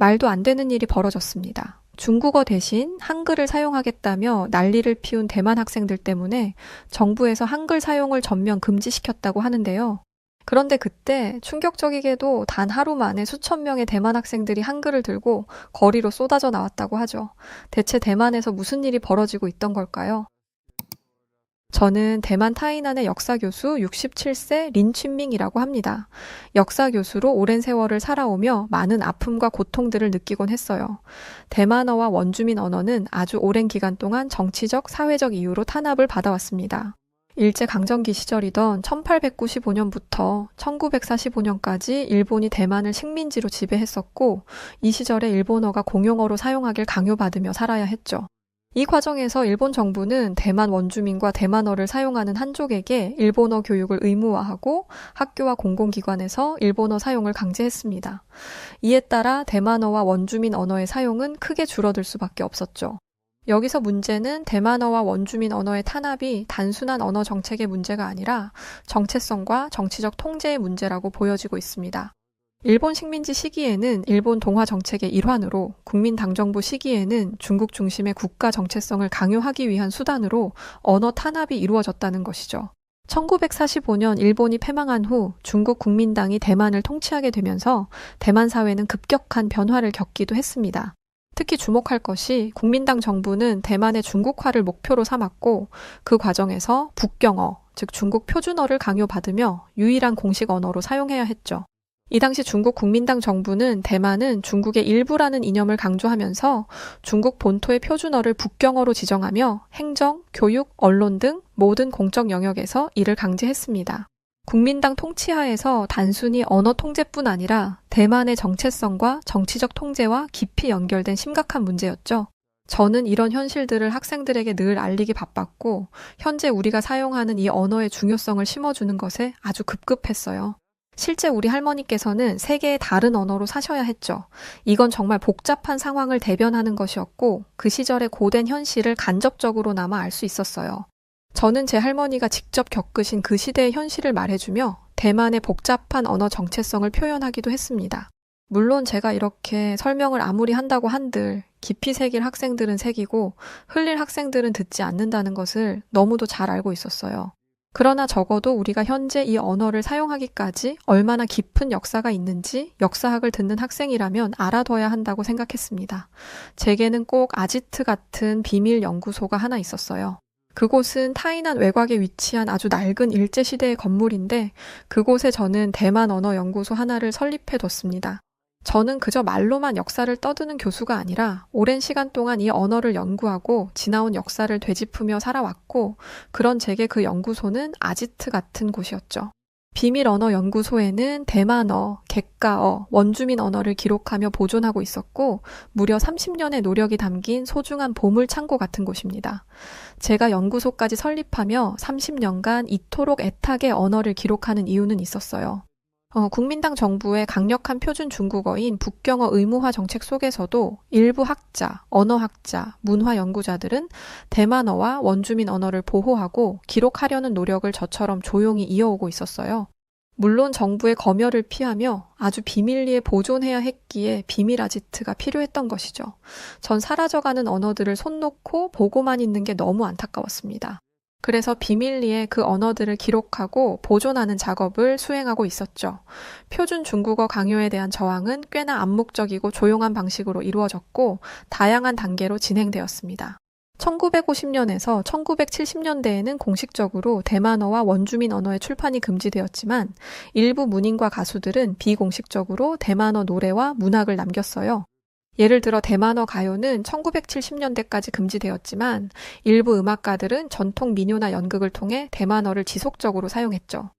말도 안 되는 일이 벌어졌습니다. 중국어 대신 한글을 사용하겠다며 난리를 피운 대만 학생들 때문에 정부에서 한글 사용을 전면 금지시켰다고 하는데요. 그런데 그때 충격적이게도 단 하루 만에 수천 명의 대만 학생들이 한글을 들고 거리로 쏟아져 나왔다고 하죠. 대체 대만에서 무슨 일이 벌어지고 있던 걸까요? 저는 대만 타이난의 역사교수 67세 린춘밍이라고 합니다. 역사교수로 오랜 세월을 살아오며 많은 아픔과 고통들을 느끼곤 했어요. 대만어와 원주민 언어는 아주 오랜 기간 동안 정치적, 사회적 이유로 탄압을 받아왔습니다. 일제강점기 시절이던 1895년부터 1945년까지 일본이 대만을 식민지로 지배했었고, 이 시절에 일본어가 공용어로 사용하길 강요받으며 살아야 했죠. 이 과정에서 일본 정부는 대만 원주민과 대만어를 사용하는 한족에게 일본어 교육을 의무화하고 학교와 공공기관에서 일본어 사용을 강제했습니다. 이에 따라 대만어와 원주민 언어의 사용은 크게 줄어들 수밖에 없었죠. 여기서 문제는 대만어와 원주민 언어의 탄압이 단순한 언어 정책의 문제가 아니라 정체성과 정치적 통제의 문제라고 보여지고 있습니다. 일본 식민지 시기에는 일본 동화 정책의 일환으로, 국민당정부 시기에는 중국 중심의 국가 정체성을 강요하기 위한 수단으로 언어 탄압이 이루어졌다는 것이죠. 1945년 일본이 패망한 후 중국 국민당이 대만을 통치하게 되면서 대만 사회는 급격한 변화를 겪기도 했습니다. 특히 주목할 것이 국민당 정부는 대만의 중국화를 목표로 삼았고, 그 과정에서 북경어, 즉 중국 표준어를 강요받으며 유일한 공식 언어로 사용해야 했죠. 이 당시 중국 국민당 정부는 대만은 중국의 일부라는 이념을 강조하면서 중국 본토의 표준어를 북경어로 지정하며 행정, 교육, 언론 등 모든 공적 영역에서 이를 강제했습니다. 국민당 통치하에서 단순히 언어 통제뿐 아니라 대만의 정체성과 정치적 통제와 깊이 연결된 심각한 문제였죠. 저는 이런 현실들을 학생들에게 늘 알리기 바빴고, 현재 우리가 사용하는 이 언어의 중요성을 심어주는 것에 아주 급급했어요. 실제 우리 할머니께서는 세 개의 다른 언어로 사셔야 했죠. 이건 정말 복잡한 상황을 대변하는 것이었고, 그 시절의 고된 현실을 간접적으로나마 알 수 있었어요. 저는 제 할머니가 직접 겪으신 그 시대의 현실을 말해주며 대만의 복잡한 언어 정체성을 표현하기도 했습니다. 물론 제가 이렇게 설명을 아무리 한다고 한들 깊이 새길 학생들은 새기고 흘릴 학생들은 듣지 않는다는 것을 너무도 잘 알고 있었어요. 그러나 적어도 우리가 현재 이 언어를 사용하기까지 얼마나 깊은 역사가 있는지 역사학을 듣는 학생이라면 알아둬야 한다고 생각했습니다. 제게는 꼭 아지트 같은 비밀 연구소가 하나 있었어요. 그곳은 타이난 외곽에 위치한 아주 낡은 일제시대의 건물인데, 그곳에 저는 대만 언어 연구소 하나를 설립해뒀습니다. 저는 그저 말로만 역사를 떠드는 교수가 아니라 오랜 시간 동안 이 언어를 연구하고 지나온 역사를 되짚으며 살아왔고, 그런 제게 그 연구소는 아지트 같은 곳이었죠. 비밀 언어 연구소에는 대만어, 객가어, 원주민 언어를 기록하며 보존하고 있었고, 무려 30년의 노력이 담긴 소중한 보물 창고 같은 곳입니다. 제가 연구소까지 설립하며 30년간 이토록 애타게 언어를 기록하는 이유는 있었어요. 국민당 정부의 강력한 표준 중국어인 북경어 의무화 정책 속에서도 일부 학자, 언어학자, 문화 연구자들은 대만어와 원주민 언어를 보호하고 기록하려는 노력을 저처럼 조용히 이어오고 있었어요. 물론 정부의 검열을 피하며 아주 비밀리에 보존해야 했기에 비밀 아지트가 필요했던 것이죠. 전 사라져가는 언어들을 손 놓고 보고만 있는 게 너무 안타까웠습니다. 그래서 비밀리에 그 언어들을 기록하고 보존하는 작업을 수행하고 있었죠. 표준 중국어 강요에 대한 저항은 꽤나 암묵적이고 조용한 방식으로 이루어졌고 다양한 단계로 진행되었습니다. 1950년에서 1970년대에는 공식적으로 대만어와 원주민 언어의 출판이 금지되었지만 일부 문인과 가수들은 비공식적으로 대만어 노래와 문학을 남겼어요. 예를 들어 대만어 가요는 1970년대까지 금지되었지만 일부 음악가들은 전통 민요나 연극을 통해 대만어를 지속적으로 사용했죠.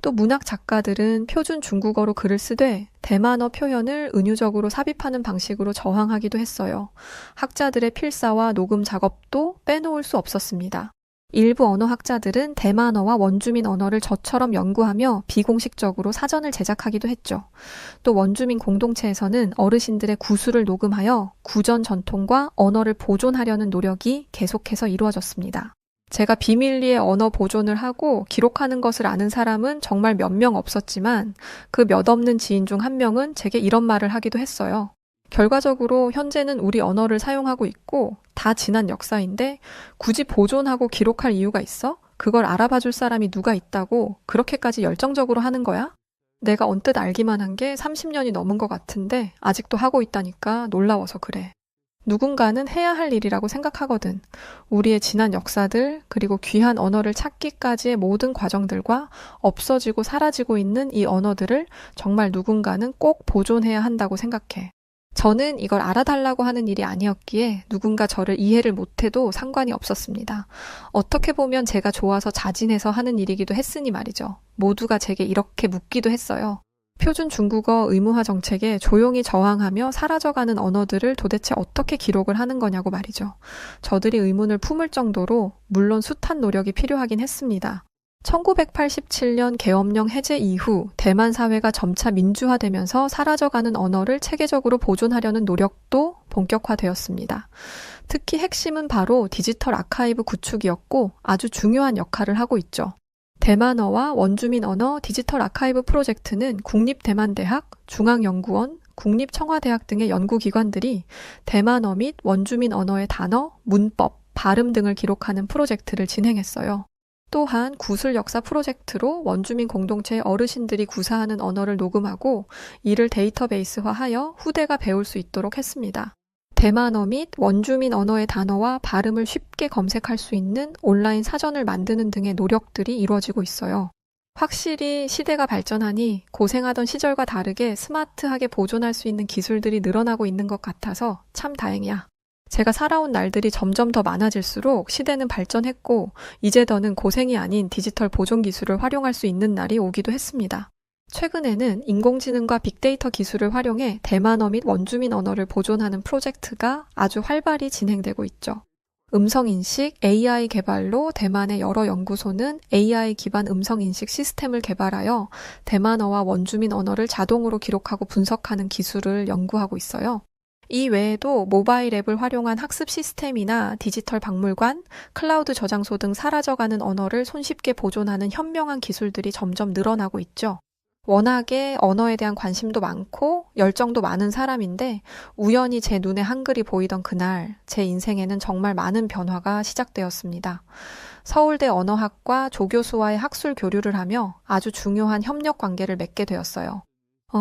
또 문학 작가들은 표준 중국어로 글을 쓰되 대만어 표현을 은유적으로 삽입하는 방식으로 저항하기도 했어요. 학자들의 필사와 녹음 작업도 빼놓을 수 없었습니다. 일부 언어학자들은 대만어와 원주민 언어를 저처럼 연구하며 비공식적으로 사전을 제작하기도 했죠. 또 원주민 공동체에서는 어르신들의 구술을 녹음하여 구전 전통과 언어를 보존하려는 노력이 계속해서 이루어졌습니다. 제가 비밀리에 언어 보존을 하고 기록하는 것을 아는 사람은 정말 몇 명 없었지만 그 몇 없는 지인 중 한 명은 제게 이런 말을 하기도 했어요. 결과적으로 현재는 우리 언어를 사용하고 있고 다 지난 역사인데 굳이 보존하고 기록할 이유가 있어? 그걸 알아봐 줄 사람이 누가 있다고 그렇게까지 열정적으로 하는 거야? 내가 언뜻 알기만 한 게 30년이 넘은 것 같은데 아직도 하고 있다니까 놀라워서 그래. 누군가는 해야 할 일이라고 생각하거든. 우리의 지난 역사들, 그리고 귀한 언어를 찾기까지의 모든 과정들과 없어지고 사라지고 있는 이 언어들을 정말 누군가는 꼭 보존해야 한다고 생각해. 저는 이걸 알아달라고 하는 일이 아니었기에 누군가 저를 이해를 못해도 상관이 없었습니다. 어떻게 보면 제가 좋아서 자진해서 하는 일이기도 했으니 말이죠. 모두가 제게 이렇게 묻기도 했어요. 표준 중국어 의무화 정책에 조용히 저항하며 사라져가는 언어들을 도대체 어떻게 기록을 하는 거냐고 말이죠. 저들이 의문을 품을 정도로 물론 숱한 노력이 필요하긴 했습니다. 1987년 계엄령 해제 이후 대만 사회가 점차 민주화되면서 사라져가는 언어를 체계적으로 보존하려는 노력도 본격화되었습니다. 특히 핵심은 바로 디지털 아카이브 구축이었고 아주 중요한 역할을 하고 있죠. 대만어와 원주민 언어 디지털 아카이브 프로젝트는 국립대만대학, 중앙연구원, 국립청와대학 등의 연구기관들이 대만어 및 원주민 언어의 단어, 문법, 발음 등을 기록하는 프로젝트를 진행했어요. 또한 구술 역사 프로젝트로 원주민 공동체의 어르신들이 구사하는 언어를 녹음하고 이를 데이터베이스화하여 후대가 배울 수 있도록 했습니다. 대만어 및 원주민 언어의 단어와 발음을 쉽게 검색할 수 있는 온라인 사전을 만드는 등의 노력들이 이루어지고 있어요. 확실히 시대가 발전하니 고생하던 시절과 다르게 스마트하게 보존할 수 있는 기술들이 늘어나고 있는 것 같아서 참 다행이야. 제가 살아온 날들이 점점 더 많아질수록 시대는 발전했고 이제 더는 고생이 아닌 디지털 보존 기술을 활용할 수 있는 날이 오기도 했습니다. 최근에는 인공지능과 빅데이터 기술을 활용해 대만어 및 원주민 언어를 보존하는 프로젝트가 아주 활발히 진행되고 있죠. 음성인식 AI 개발로 대만의 여러 연구소는 AI 기반 음성인식 시스템을 개발하여 대만어와 원주민 언어를 자동으로 기록하고 분석하는 기술을 연구하고 있어요. 이 외에도 모바일 앱을 활용한 학습 시스템이나 디지털 박물관, 클라우드 저장소 등 사라져가는 언어를 손쉽게 보존하는 현명한 기술들이 점점 늘어나고 있죠. 워낙에 언어에 대한 관심도 많고 열정도 많은 사람인데 우연히 제 눈에 한글이 보이던 그날 제 인생에는 정말 많은 변화가 시작되었습니다. 서울대 언어학과 조교수와의 학술 교류를 하며 아주 중요한 협력 관계를 맺게 되었어요.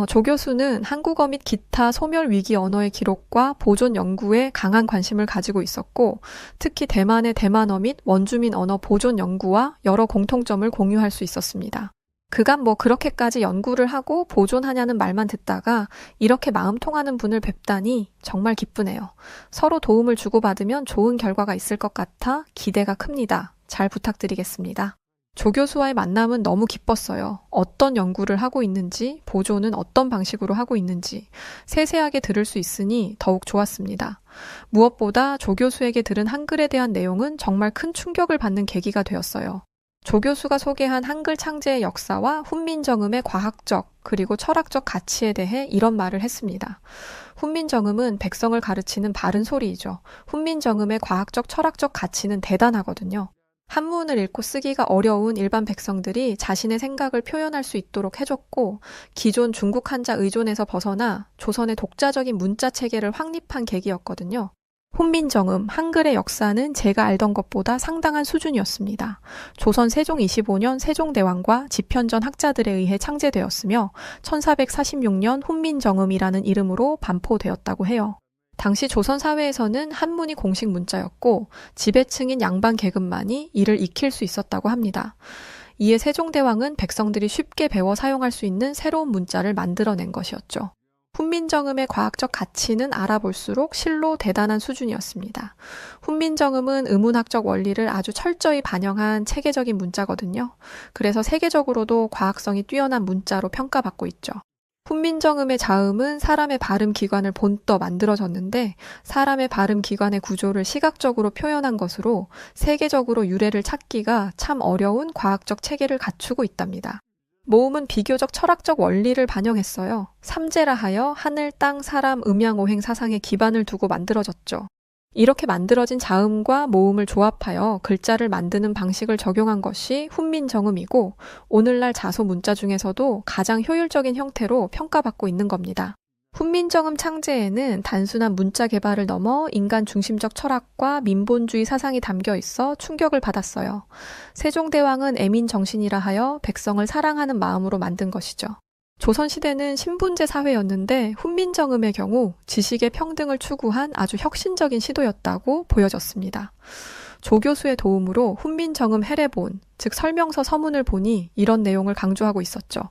조 교수는 한국어 및 기타 소멸위기 언어의 기록과 보존 연구에 강한 관심을 가지고 있었고 특히 대만의 대만어 및 원주민 언어 보존 연구와 여러 공통점을 공유할 수 있었습니다. 그간 그렇게까지 연구를 하고 보존하냐는 말만 듣다가 이렇게 마음 통하는 분을 뵙다니 정말 기쁘네요. 서로 도움을 주고받으면 좋은 결과가 있을 것 같아 기대가 큽니다. 잘 부탁드리겠습니다. 조 교수와의 만남은 너무 기뻤어요. 어떤 연구를 하고 있는지, 보존은 어떤 방식으로 하고 있는지 세세하게 들을 수 있으니 더욱 좋았습니다. 무엇보다 조 교수에게 들은 한글에 대한 내용은 정말 큰 충격을 받는 계기가 되었어요. 조 교수가 소개한 한글 창제의 역사와 훈민정음의 과학적 그리고 철학적 가치에 대해 이런 말을 했습니다. 훈민정음은 백성을 가르치는 바른 소리이죠. 훈민정음의 과학적 철학적 가치는 대단하거든요. 한문을 읽고 쓰기가 어려운 일반 백성들이 자신의 생각을 표현할 수 있도록 해줬고 기존 중국 한자 의존에서 벗어나 조선의 독자적인 문자 체계를 확립한 계기였거든요. 훈민정음, 한글의 역사는 제가 알던 것보다 상당한 수준이었습니다. 조선 세종 25년 세종대왕과 집현전 학자들에 의해 창제되었으며 1446년 훈민정음이라는 이름으로 반포되었다고 해요. 당시 조선 사회에서는 한문이 공식 문자였고 지배층인 양반 계급만이 이를 익힐 수 있었다고 합니다. 이에 세종대왕은 백성들이 쉽게 배워 사용할 수 있는 새로운 문자를 만들어낸 것이었죠. 훈민정음의 과학적 가치는 알아볼수록 실로 대단한 수준이었습니다. 훈민정음은 의문학적 원리를 아주 철저히 반영한 체계적인 문자거든요. 그래서 세계적으로도 과학성이 뛰어난 문자로 평가받고 있죠. 훈민정음의 자음은 사람의 발음 기관을 본떠 만들어졌는데 사람의 발음 기관의 구조를 시각적으로 표현한 것으로 세계적으로 유래를 찾기가 참 어려운 과학적 체계를 갖추고 있답니다. 모음은 비교적 철학적 원리를 반영했어요. 삼재라 하여 하늘, 땅, 사람, 음양오행 사상에 기반을 두고 만들어졌죠. 이렇게 만들어진 자음과 모음을 조합하여 글자를 만드는 방식을 적용한 것이 훈민정음이고 오늘날 자소 문자 중에서도 가장 효율적인 형태로 평가받고 있는 겁니다. 훈민정음 창제에는 단순한 문자 개발을 넘어 인간 중심적 철학과 민본주의 사상이 담겨 있어 충격을 받았어요. 세종대왕은 애민 정신이라 하여 백성을 사랑하는 마음으로 만든 것이죠. 조선시대는 신분제 사회였는데 훈민정음의 경우 지식의 평등을 추구한 아주 혁신적인 시도였다고 보여졌습니다. 조교수의 도움으로 훈민정음 해례본, 즉 설명서 서문을 보니 이런 내용을 강조하고 있었죠.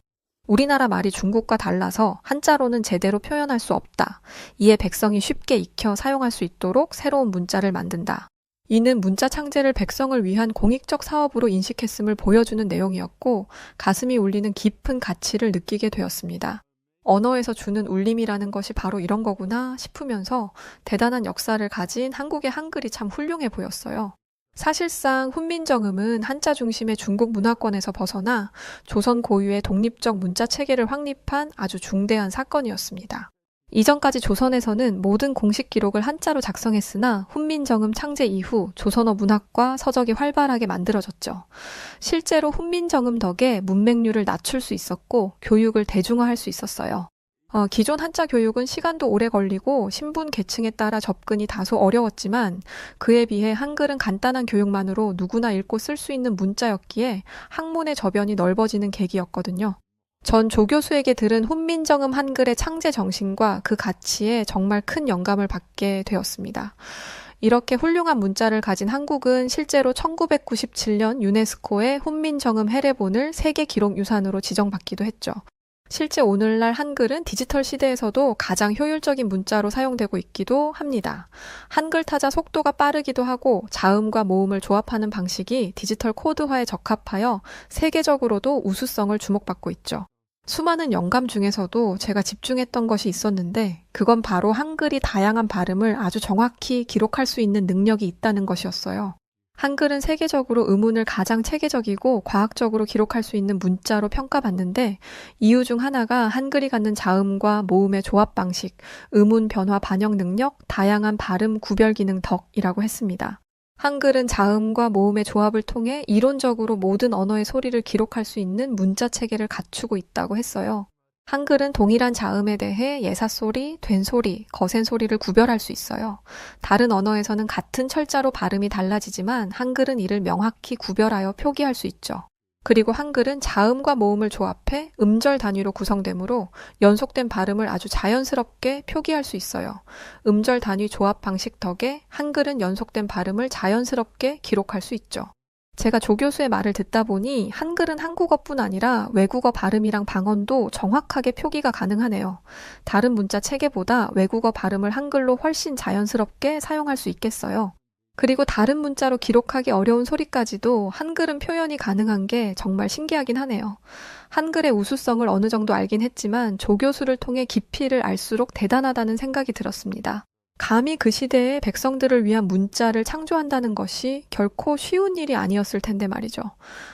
우리나라 말이 중국과 달라서 한자로는 제대로 표현할 수 없다. 이에 백성이 쉽게 익혀 사용할 수 있도록 새로운 문자를 만든다. 이는 문자 창제를 백성을 위한 공익적 사업으로 인식했음을 보여주는 내용이었고 가슴이 울리는 깊은 가치를 느끼게 되었습니다. 언어에서 주는 울림이라는 것이 바로 이런 거구나 싶으면서 대단한 역사를 가진 한국의 한글이 참 훌륭해 보였어요. 사실상 훈민정음은 한자 중심의 중국 문화권에서 벗어나 조선 고유의 독립적 문자 체계를 확립한 아주 중대한 사건이었습니다. 이전까지 조선에서는 모든 공식 기록을 한자로 작성했으나 훈민정음 창제 이후 조선어 문학과 서적이 활발하게 만들어졌죠. 실제로 훈민정음 덕에 문맹률을 낮출 수 있었고 교육을 대중화할 수 있었어요. 기존 한자 교육은 시간도 오래 걸리고 신분 계층에 따라 접근이 다소 어려웠지만 그에 비해 한글은 간단한 교육만으로 누구나 읽고 쓸 수 있는 문자였기에 학문의 저변이 넓어지는 계기였거든요. 전 조교수에게 들은 훈민정음 한글의 창제 정신과 그 가치에 정말 큰 영감을 받게 되었습니다. 이렇게 훌륭한 문자를 가진 한국은 실제로 1997년 유네스코의 훈민정음 해례본을 세계 기록유산으로 지정받기도 했죠. 실제 오늘날 한글은 디지털 시대에서도 가장 효율적인 문자로 사용되고 있기도 합니다. 한글 타자 속도가 빠르기도 하고 자음과 모음을 조합하는 방식이 디지털 코드화에 적합하여 세계적으로도 우수성을 주목받고 있죠. 수많은 영감 중에서도 제가 집중했던 것이 있었는데 그건 바로 한글이 다양한 발음을 아주 정확히 기록할 수 있는 능력이 있다는 것이었어요. 한글은 세계적으로 음운을 가장 체계적이고 과학적으로 기록할 수 있는 문자로 평가받는데 이유 중 하나가 한글이 갖는 자음과 모음의 조합 방식, 음운 변화 반영 능력, 다양한 발음 구별 기능 덕이라고 했습니다. 한글은 자음과 모음의 조합을 통해 이론적으로 모든 언어의 소리를 기록할 수 있는 문자 체계를 갖추고 있다고 했어요. 한글은 동일한 자음에 대해 예사소리, 된소리, 거센소리를 구별할 수 있어요. 다른 언어에서는 같은 철자로 발음이 달라지지만 한글은 이를 명확히 구별하여 표기할 수 있죠. 그리고 한글은 자음과 모음을 조합해 음절 단위로 구성되므로 연속된 발음을 아주 자연스럽게 표기할 수 있어요. 음절 단위 조합 방식 덕에 한글은 연속된 발음을 자연스럽게 기록할 수 있죠. 제가 조교수의 말을 듣다 보니 한글은 한국어뿐 아니라 외국어 발음이랑 방언도 정확하게 표기가 가능하네요. 다른 문자 체계보다 외국어 발음을 한글로 훨씬 자연스럽게 사용할 수 있겠어요. 그리고 다른 문자로 기록하기 어려운 소리까지도 한글은 표현이 가능한 게 정말 신기하긴 하네요. 한글의 우수성을 어느 정도 알긴 했지만 조교수를 통해 깊이를 알수록 대단하다는 생각이 들었습니다. 감히 그 시대에 백성들을 위한 문자를 창조한다는 것이 결코 쉬운 일이 아니었을 텐데 말이죠.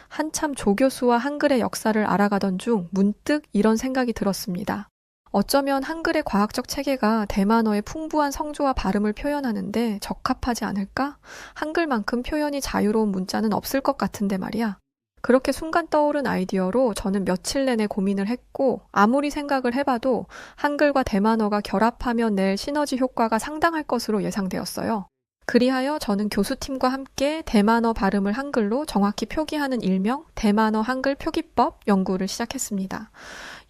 한참 조교수와 한글의 역사를 알아가던 중 문득 이런 생각이 들었습니다. 어쩌면 한글의 과학적 체계가 대만어의 풍부한 성조와 발음을 표현하는데 적합하지 않을까? 한글만큼 표현이 자유로운 문자는 없을 것 같은데 말이야. 그렇게 순간 떠오른 아이디어로 저는 며칠 내내 고민을 했고 아무리 생각을 해봐도 한글과 대만어가 결합하면 낼 시너지 효과가 상당할 것으로 예상되었어요. 그리하여 저는 교수팀과 함께 대만어 발음을 한글로 정확히 표기하는 일명 대만어 한글 표기법 연구를 시작했습니다.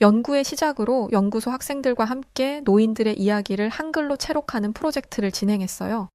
연구의 시작으로 연구소 학생들과 함께 노인들의 이야기를 한글로 채록하는 프로젝트를 진행했어요.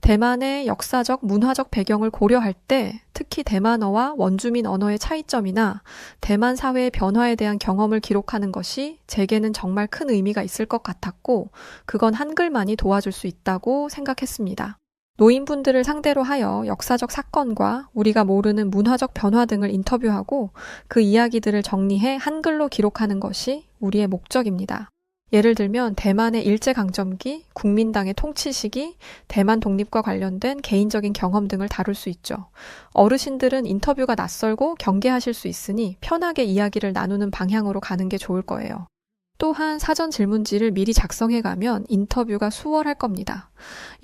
대만의 역사적, 문화적 배경을 고려할 때 특히 대만어와 원주민 언어의 차이점이나 대만 사회의 변화에 대한 경험을 기록하는 것이 제게는 정말 큰 의미가 있을 것 같았고 그건 한글만이 도와줄 수 있다고 생각했습니다. 노인분들을 상대로 하여 역사적 사건과 우리가 모르는 문화적 변화 등을 인터뷰하고 그 이야기들을 정리해 한글로 기록하는 것이 우리의 목적입니다. 예를 들면 대만의 일제강점기, 국민당의 통치 시기, 대만 독립과 관련된 개인적인 경험 등을 다룰 수 있죠. 어르신들은 인터뷰가 낯설고 경계하실 수 있으니 편하게 이야기를 나누는 방향으로 가는 게 좋을 거예요. 또한 사전 질문지를 미리 작성해가면 인터뷰가 수월할 겁니다.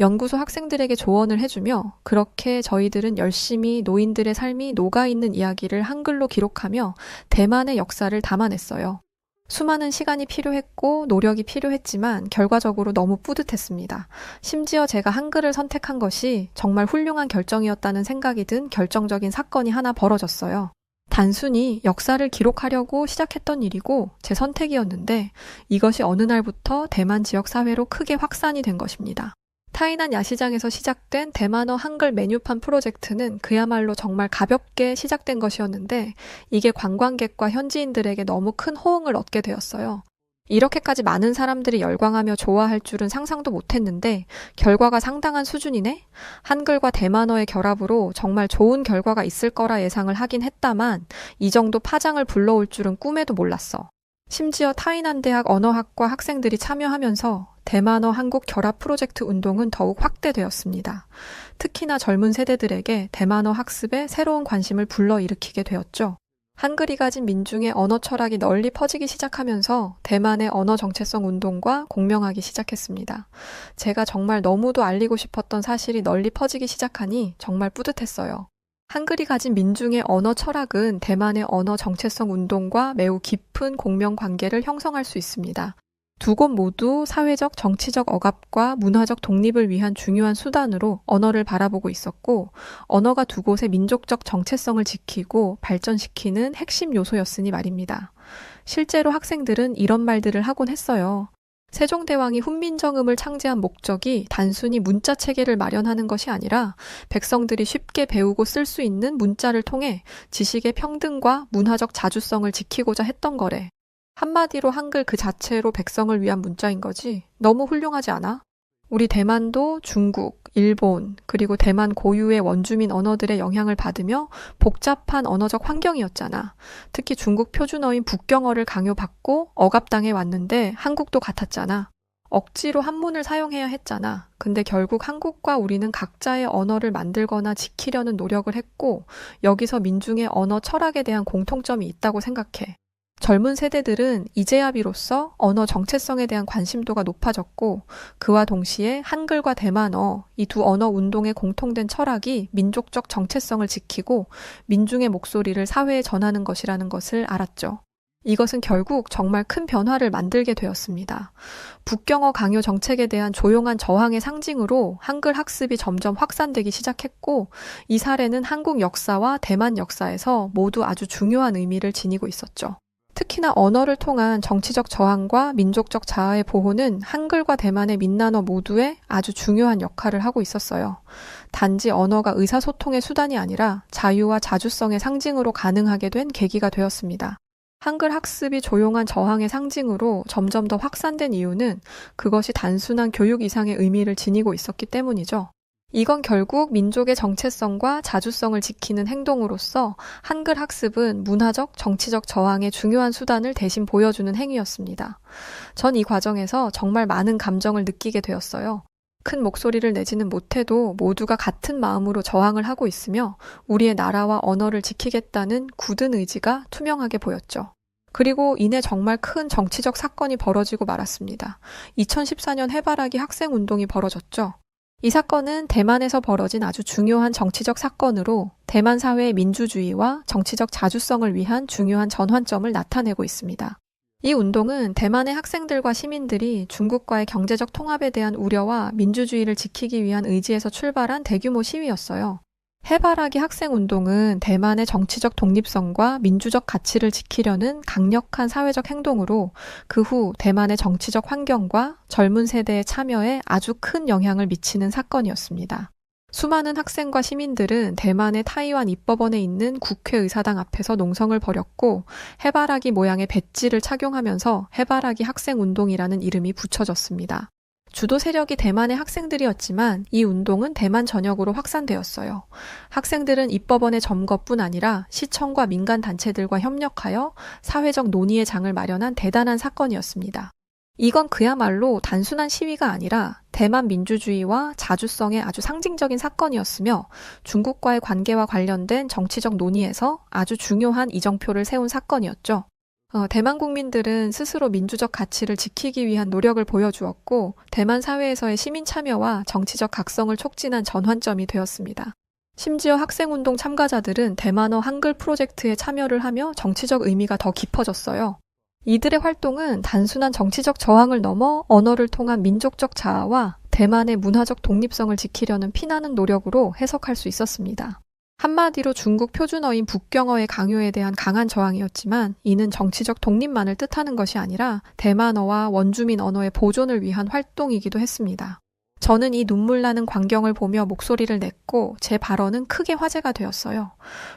연구소 학생들에게 조언을 해주며 그렇게 저희들은 열심히 노인들의 삶이 녹아있는 이야기를 한글로 기록하며 대만의 역사를 담아냈어요. 수많은 시간이 필요했고 노력이 필요했지만 결과적으로 너무 뿌듯했습니다. 심지어 제가 한글을 선택한 것이 정말 훌륭한 결정이었다는 생각이 든 결정적인 사건이 하나 벌어졌어요. 단순히 역사를 기록하려고 시작했던 일이고 제 선택이었는데 이것이 어느 날부터 대만 지역 사회로 크게 확산이 된 것입니다. 타이난 야시장에서 시작된 대만어 한글 메뉴판 프로젝트는 그야말로 정말 가볍게 시작된 것이었는데 이게 관광객과 현지인들에게 너무 큰 호응을 얻게 되었어요. 이렇게까지 많은 사람들이 열광하며 좋아할 줄은 상상도 못했는데 결과가 상당한 수준이네? 한글과 대만어의 결합으로 정말 좋은 결과가 있을 거라 예상을 하긴 했다만 이 정도 파장을 불러올 줄은 꿈에도 몰랐어. 심지어 타이난 대학 언어학과 학생들이 참여하면서 대만어 한국 결합 프로젝트 운동은 더욱 확대되었습니다. 특히나 젊은 세대들에게 대만어 학습에 새로운 관심을 불러일으키게 되었죠. 한글이 가진 민중의 언어 철학이 널리 퍼지기 시작하면서 대만의 언어 정체성 운동과 공명하기 시작했습니다. 제가 정말 너무도 알리고 싶었던 사실이 널리 퍼지기 시작하니 정말 뿌듯했어요. 한글이 가진 민중의 언어 철학은 대만의 언어 정체성 운동과 매우 깊은 공명 관계를 형성할 수 있습니다. 두 곳 모두 사회적, 정치적 억압과 문화적 독립을 위한 중요한 수단으로 언어를 바라보고 있었고, 언어가 두 곳의 민족적 정체성을 지키고 발전시키는 핵심 요소였으니 말입니다. 실제로 학생들은 이런 말들을 하곤 했어요. 세종대왕이 훈민정음을 창제한 목적이 단순히 문자 체계를 마련하는 것이 아니라 백성들이 쉽게 배우고 쓸 수 있는 문자를 통해 지식의 평등과 문화적 자주성을 지키고자 했던 거래. 한마디로 한글 그 자체로 백성을 위한 문자인 거지. 너무 훌륭하지 않아? 우리 대만도 중국, 일본, 그리고 대만 고유의 원주민 언어들의 영향을 받으며 복잡한 언어적 환경이었잖아. 특히 중국 표준어인 북경어를 강요받고 억압당해 왔는데 한국도 같았잖아. 억지로 한문을 사용해야 했잖아. 근데 결국 한국과 우리는 각자의 언어를 만들거나 지키려는 노력을 했고 여기서 민중의 언어 철학에 대한 공통점이 있다고 생각해. 젊은 세대들은 이제야 비로소 언어 정체성에 대한 관심도가 높아졌고 그와 동시에 한글과 대만어, 이 두 언어 운동의 공통된 철학이 민족적 정체성을 지키고 민중의 목소리를 사회에 전하는 것이라는 것을 알았죠. 이것은 결국 정말 큰 변화를 만들게 되었습니다. 북경어 강요 정책에 대한 조용한 저항의 상징으로 한글 학습이 점점 확산되기 시작했고 이 사례는 한국 역사와 대만 역사에서 모두 아주 중요한 의미를 지니고 있었죠. 특히나 언어를 통한 정치적 저항과 민족적 자아의 보호는 한글과 대만의 민난어 모두에 아주 중요한 역할을 하고 있었어요. 단지 언어가 의사소통의 수단이 아니라 자유와 자주성의 상징으로 가능하게 된 계기가 되었습니다. 한글 학습이 조용한 저항의 상징으로 점점 더 확산된 이유는 그것이 단순한 교육 이상의 의미를 지니고 있었기 때문이죠. 이건 결국 민족의 정체성과 자주성을 지키는 행동으로서 한글 학습은 문화적, 정치적 저항의 중요한 수단을 대신 보여주는 행위였습니다. 전 이 과정에서 정말 많은 감정을 느끼게 되었어요. 큰 목소리를 내지는 못해도 모두가 같은 마음으로 저항을 하고 있으며 우리의 나라와 언어를 지키겠다는 굳은 의지가 투명하게 보였죠. 그리고 이내 정말 큰 정치적 사건이 벌어지고 말았습니다. 2014년 해바라기 학생운동이 벌어졌죠. 이 사건은 대만에서 벌어진 아주 중요한 정치적 사건으로 대만 사회의 민주주의와 정치적 자주성을 위한 중요한 전환점을 나타내고 있습니다. 이 운동은 대만의 학생들과 시민들이 중국과의 경제적 통합에 대한 우려와 민주주의를 지키기 위한 의지에서 출발한 대규모 시위였어요. 해바라기 학생운동은 대만의 정치적 독립성과 민주적 가치를 지키려는 강력한 사회적 행동으로 그 후 대만의 정치적 환경과 젊은 세대의 참여에 아주 큰 영향을 미치는 사건이었습니다. 수많은 학생과 시민들은 대만의 타이완 입법원에 있는 국회의사당 앞에서 농성을 벌였고 해바라기 모양의 배지를 착용하면서 해바라기 학생운동이라는 이름이 붙여졌습니다. 주도 세력이 대만의 학생들이었지만 이 운동은 대만 전역으로 확산되었어요. 학생들은 입법원의 점거뿐 아니라 시청과 민간 단체들과 협력하여 사회적 논의의 장을 마련한 대단한 사건이었습니다. 이건 그야말로 단순한 시위가 아니라 대만 민주주의와 자주성의 아주 상징적인 사건이었으며 중국과의 관계와 관련된 정치적 논의에서 아주 중요한 이정표를 세운 사건이었죠. 대만 국민들은 스스로 민주적 가치를 지키기 위한 노력을 보여주었고 대만 사회에서의 시민 참여와 정치적 각성을 촉진한 전환점이 되었습니다. 심지어 학생운동 참가자들은 대만어 한글 프로젝트에 참여를 하며 정치적 의미가 더 깊어졌어요. 이들의 활동은 단순한 정치적 저항을 넘어 언어를 통한 민족적 자아와 대만의 문화적 독립성을 지키려는 피나는 노력으로 해석할 수 있었습니다. 한마디로 중국 표준어인 북경어의 강요에 대한 강한 저항이었지만 이는 정치적 독립만을 뜻하는 것이 아니라 대만어와 원주민 언어의 보존을 위한 활동이기도 했습니다. 저는 이 눈물 나는 광경을 보며 목소리를 냈고 제 발언은 크게 화제가 되었어요.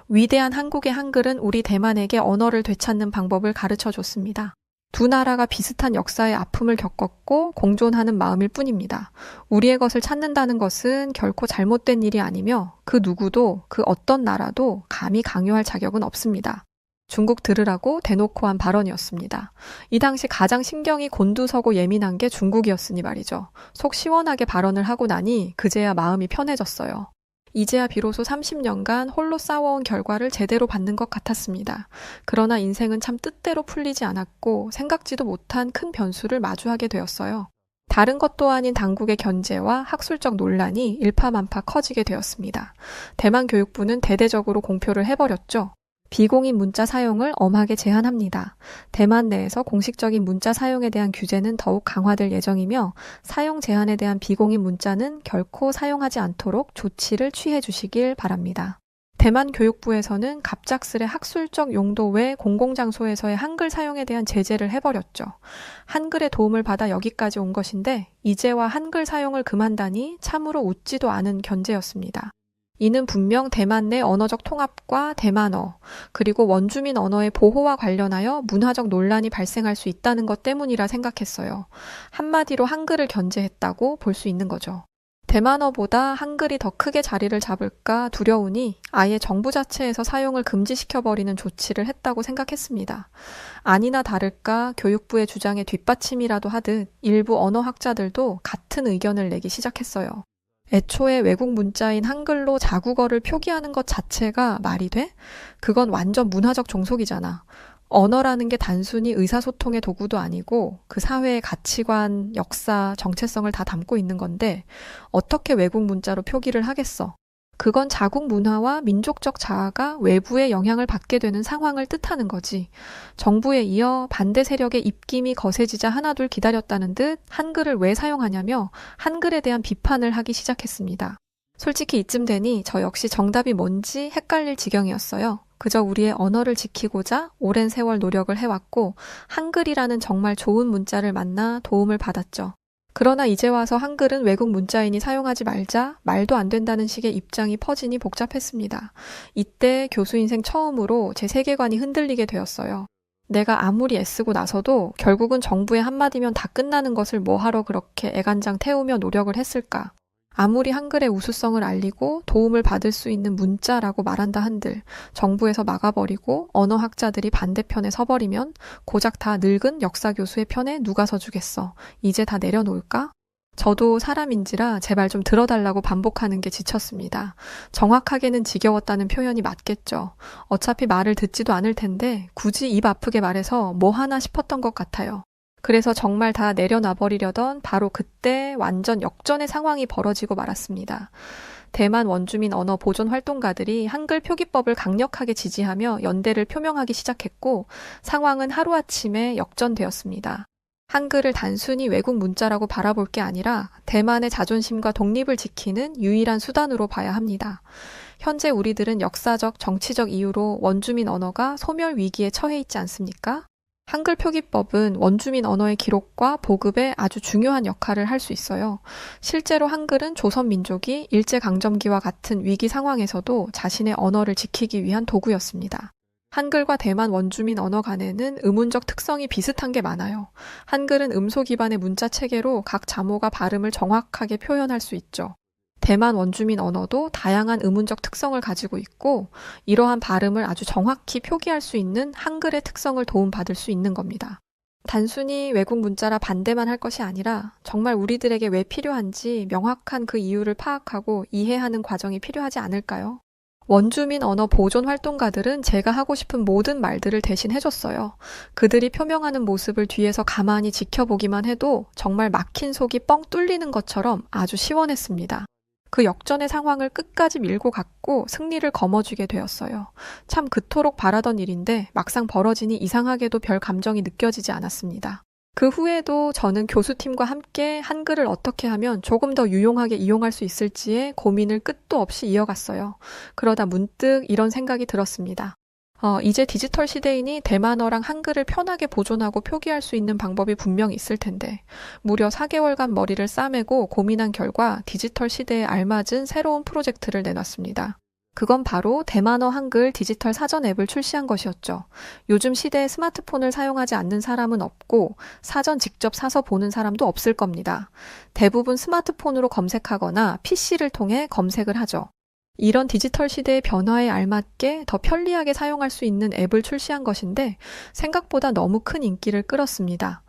위대한 한국의 한글은 우리 대만에게 언어를 되찾는 방법을 가르쳐 줬습니다. 두 나라가 비슷한 역사의 아픔을 겪었고 공존하는 마음일 뿐입니다. 우리의 것을 찾는다는 것은 결코 잘못된 일이 아니며 그 누구도 그 어떤 나라도 감히 강요할 자격은 없습니다. 중국 들으라고 대놓고 한 발언이었습니다. 이 당시 가장 신경이 곤두서고 예민한 게 중국이었으니 말이죠. 속 시원하게 발언을 하고 나니 그제야 마음이 편해졌어요. 이제야 비로소 30년간 홀로 싸워온 결과를 제대로 받는 것 같았습니다. 그러나 인생은 참 뜻대로 풀리지 않았고 생각지도 못한 큰 변수를 마주하게 되었어요. 다른 것도 아닌 당국의 견제와 학술적 논란이 일파만파 커지게 되었습니다. 대만 교육부는 대대적으로 공표를 해버렸죠. 비공인 문자 사용을 엄하게 제한합니다. 대만 내에서 공식적인 문자 사용에 대한 규제는 더욱 강화될 예정이며 사용 제한에 대한 비공인 문자는 결코 사용하지 않도록 조치를 취해 주시길 바랍니다. 대만 교육부에서는 갑작스레 학술적 용도 외 공공장소에서의 한글 사용에 대한 제재를 해버렸죠. 한글의 도움을 받아 여기까지 온 것인데 이제와 한글 사용을 금한다니 참으로 웃지도 않은 견제였습니다. 이는 분명 대만 내 언어적 통합과 대만어, 그리고 원주민 언어의 보호와 관련하여 문화적 논란이 발생할 수 있다는 것 때문이라 생각했어요. 한마디로 한글을 견제했다고 볼 수 있는 거죠. 대만어보다 한글이 더 크게 자리를 잡을까 두려우니 아예 정부 자체에서 사용을 금지시켜버리는 조치를 했다고 생각했습니다. 아니나 다를까 교육부의 주장에 뒷받침이라도 하듯 일부 언어학자들도 같은 의견을 내기 시작했어요. 애초에 외국 문자인 한글로 자국어를 표기하는 것 자체가 말이 돼? 그건 완전 문화적 종속이잖아. 언어라는 게 단순히 의사소통의 도구도 아니고 그 사회의 가치관, 역사, 정체성을 다 담고 있는 건데 어떻게 외국 문자로 표기를 하겠어? 그건 자국 문화와 민족적 자아가 외부의 영향을 받게 되는 상황을 뜻하는 거지. 정부에 이어 반대 세력의 입김이 거세지자 하나둘 기다렸다는 듯 한글을 왜 사용하냐며 한글에 대한 비판을 하기 시작했습니다. 솔직히 이쯤 되니 저 역시 정답이 뭔지 헷갈릴 지경이었어요. 그저 우리의 언어를 지키고자 오랜 세월 노력을 해왔고 한글이라는 정말 좋은 문자를 만나 도움을 받았죠. 그러나 이제 와서 한글은 외국 문자인이 사용하지 말자, 말도 안 된다는 식의 입장이 퍼지니 복잡했습니다. 이때 교수 인생 처음으로 제 세계관이 흔들리게 되었어요. 내가 아무리 애쓰고 나서도 결국은 정부의 한마디면 다 끝나는 것을 뭐하러 그렇게 애간장 태우며 노력을 했을까? 아무리 한글의 우수성을 알리고 도움을 받을 수 있는 문자라고 말한다 한들 정부에서 막아버리고 언어학자들이 반대편에 서버리면 고작 다 늙은 역사교수의 편에 누가 서주겠어. 이제 다 내려놓을까? 저도 사람인지라 제발 좀 들어달라고 반복하는 게 지쳤습니다. 정확하게는 지겨웠다는 표현이 맞겠죠. 어차피 말을 듣지도 않을 텐데 굳이 입 아프게 말해서 뭐 하나 싶었던 것 같아요. 그래서 정말 다 내려놔버리려던 바로 그때 완전 역전의 상황이 벌어지고 말았습니다. 대만 원주민 언어 보존 활동가들이 한글 표기법을 강력하게 지지하며 연대를 표명하기 시작했고 상황은 하루아침에 역전되었습니다. 한글을 단순히 외국 문자라고 바라볼 게 아니라 대만의 자존심과 독립을 지키는 유일한 수단으로 봐야 합니다. 현재 우리들은 역사적, 정치적 이유로 원주민 언어가 소멸 위기에 처해 있지 않습니까? 한글 표기법은 원주민 언어의 기록과 보급에 아주 중요한 역할을 할 수 있어요. 실제로 한글은 조선 민족이 일제강점기와 같은 위기 상황에서도 자신의 언어를 지키기 위한 도구였습니다. 한글과 대만 원주민 언어 간에는 음운적 특성이 비슷한 게 많아요. 한글은 음소 기반의 문자 체계로 각 자모가 발음을 정확하게 표현할 수 있죠. 대만 원주민 언어도 다양한 음운적 특성을 가지고 있고 이러한 발음을 아주 정확히 표기할 수 있는 한글의 특성을 도움받을 수 있는 겁니다. 단순히 외국 문자라 반대만 할 것이 아니라 정말 우리들에게 왜 필요한지 명확한 그 이유를 파악하고 이해하는 과정이 필요하지 않을까요? 원주민 언어 보존 활동가들은 제가 하고 싶은 모든 말들을 대신 해줬어요. 그들이 표명하는 모습을 뒤에서 가만히 지켜보기만 해도 정말 막힌 속이 뻥 뚫리는 것처럼 아주 시원했습니다. 그 역전의 상황을 끝까지 밀고 갔고 승리를 거머쥐게 되었어요. 참 그토록 바라던 일인데 막상 벌어지니 이상하게도 별 감정이 느껴지지 않았습니다. 그 후에도 저는 교수팀과 함께 한글을 어떻게 하면 조금 더 유용하게 이용할 수 있을지에 고민을 끝도 없이 이어갔어요. 그러다 문득 이런 생각이 들었습니다. 이제 디지털 시대이니 대만어랑 한글을 편하게 보존하고 표기할 수 있는 방법이 분명히 있을 텐데 무려 4개월간 머리를 싸매고 고민한 결과 디지털 시대에 알맞은 새로운 프로젝트를 내놨습니다. 그건 바로 대만어 한글 디지털 사전 앱을 출시한 것이었죠. 요즘 시대에 스마트폰을 사용하지 않는 사람은 없고 사전 직접 사서 보는 사람도 없을 겁니다. 대부분 스마트폰으로 검색하거나 PC를 통해 검색을 하죠. 이런 디지털 시대의 변화에 알맞게 더 편리하게 사용할 수 있는 앱을 출시한 것인데 생각보다 너무 큰 인기를 끌었습니다.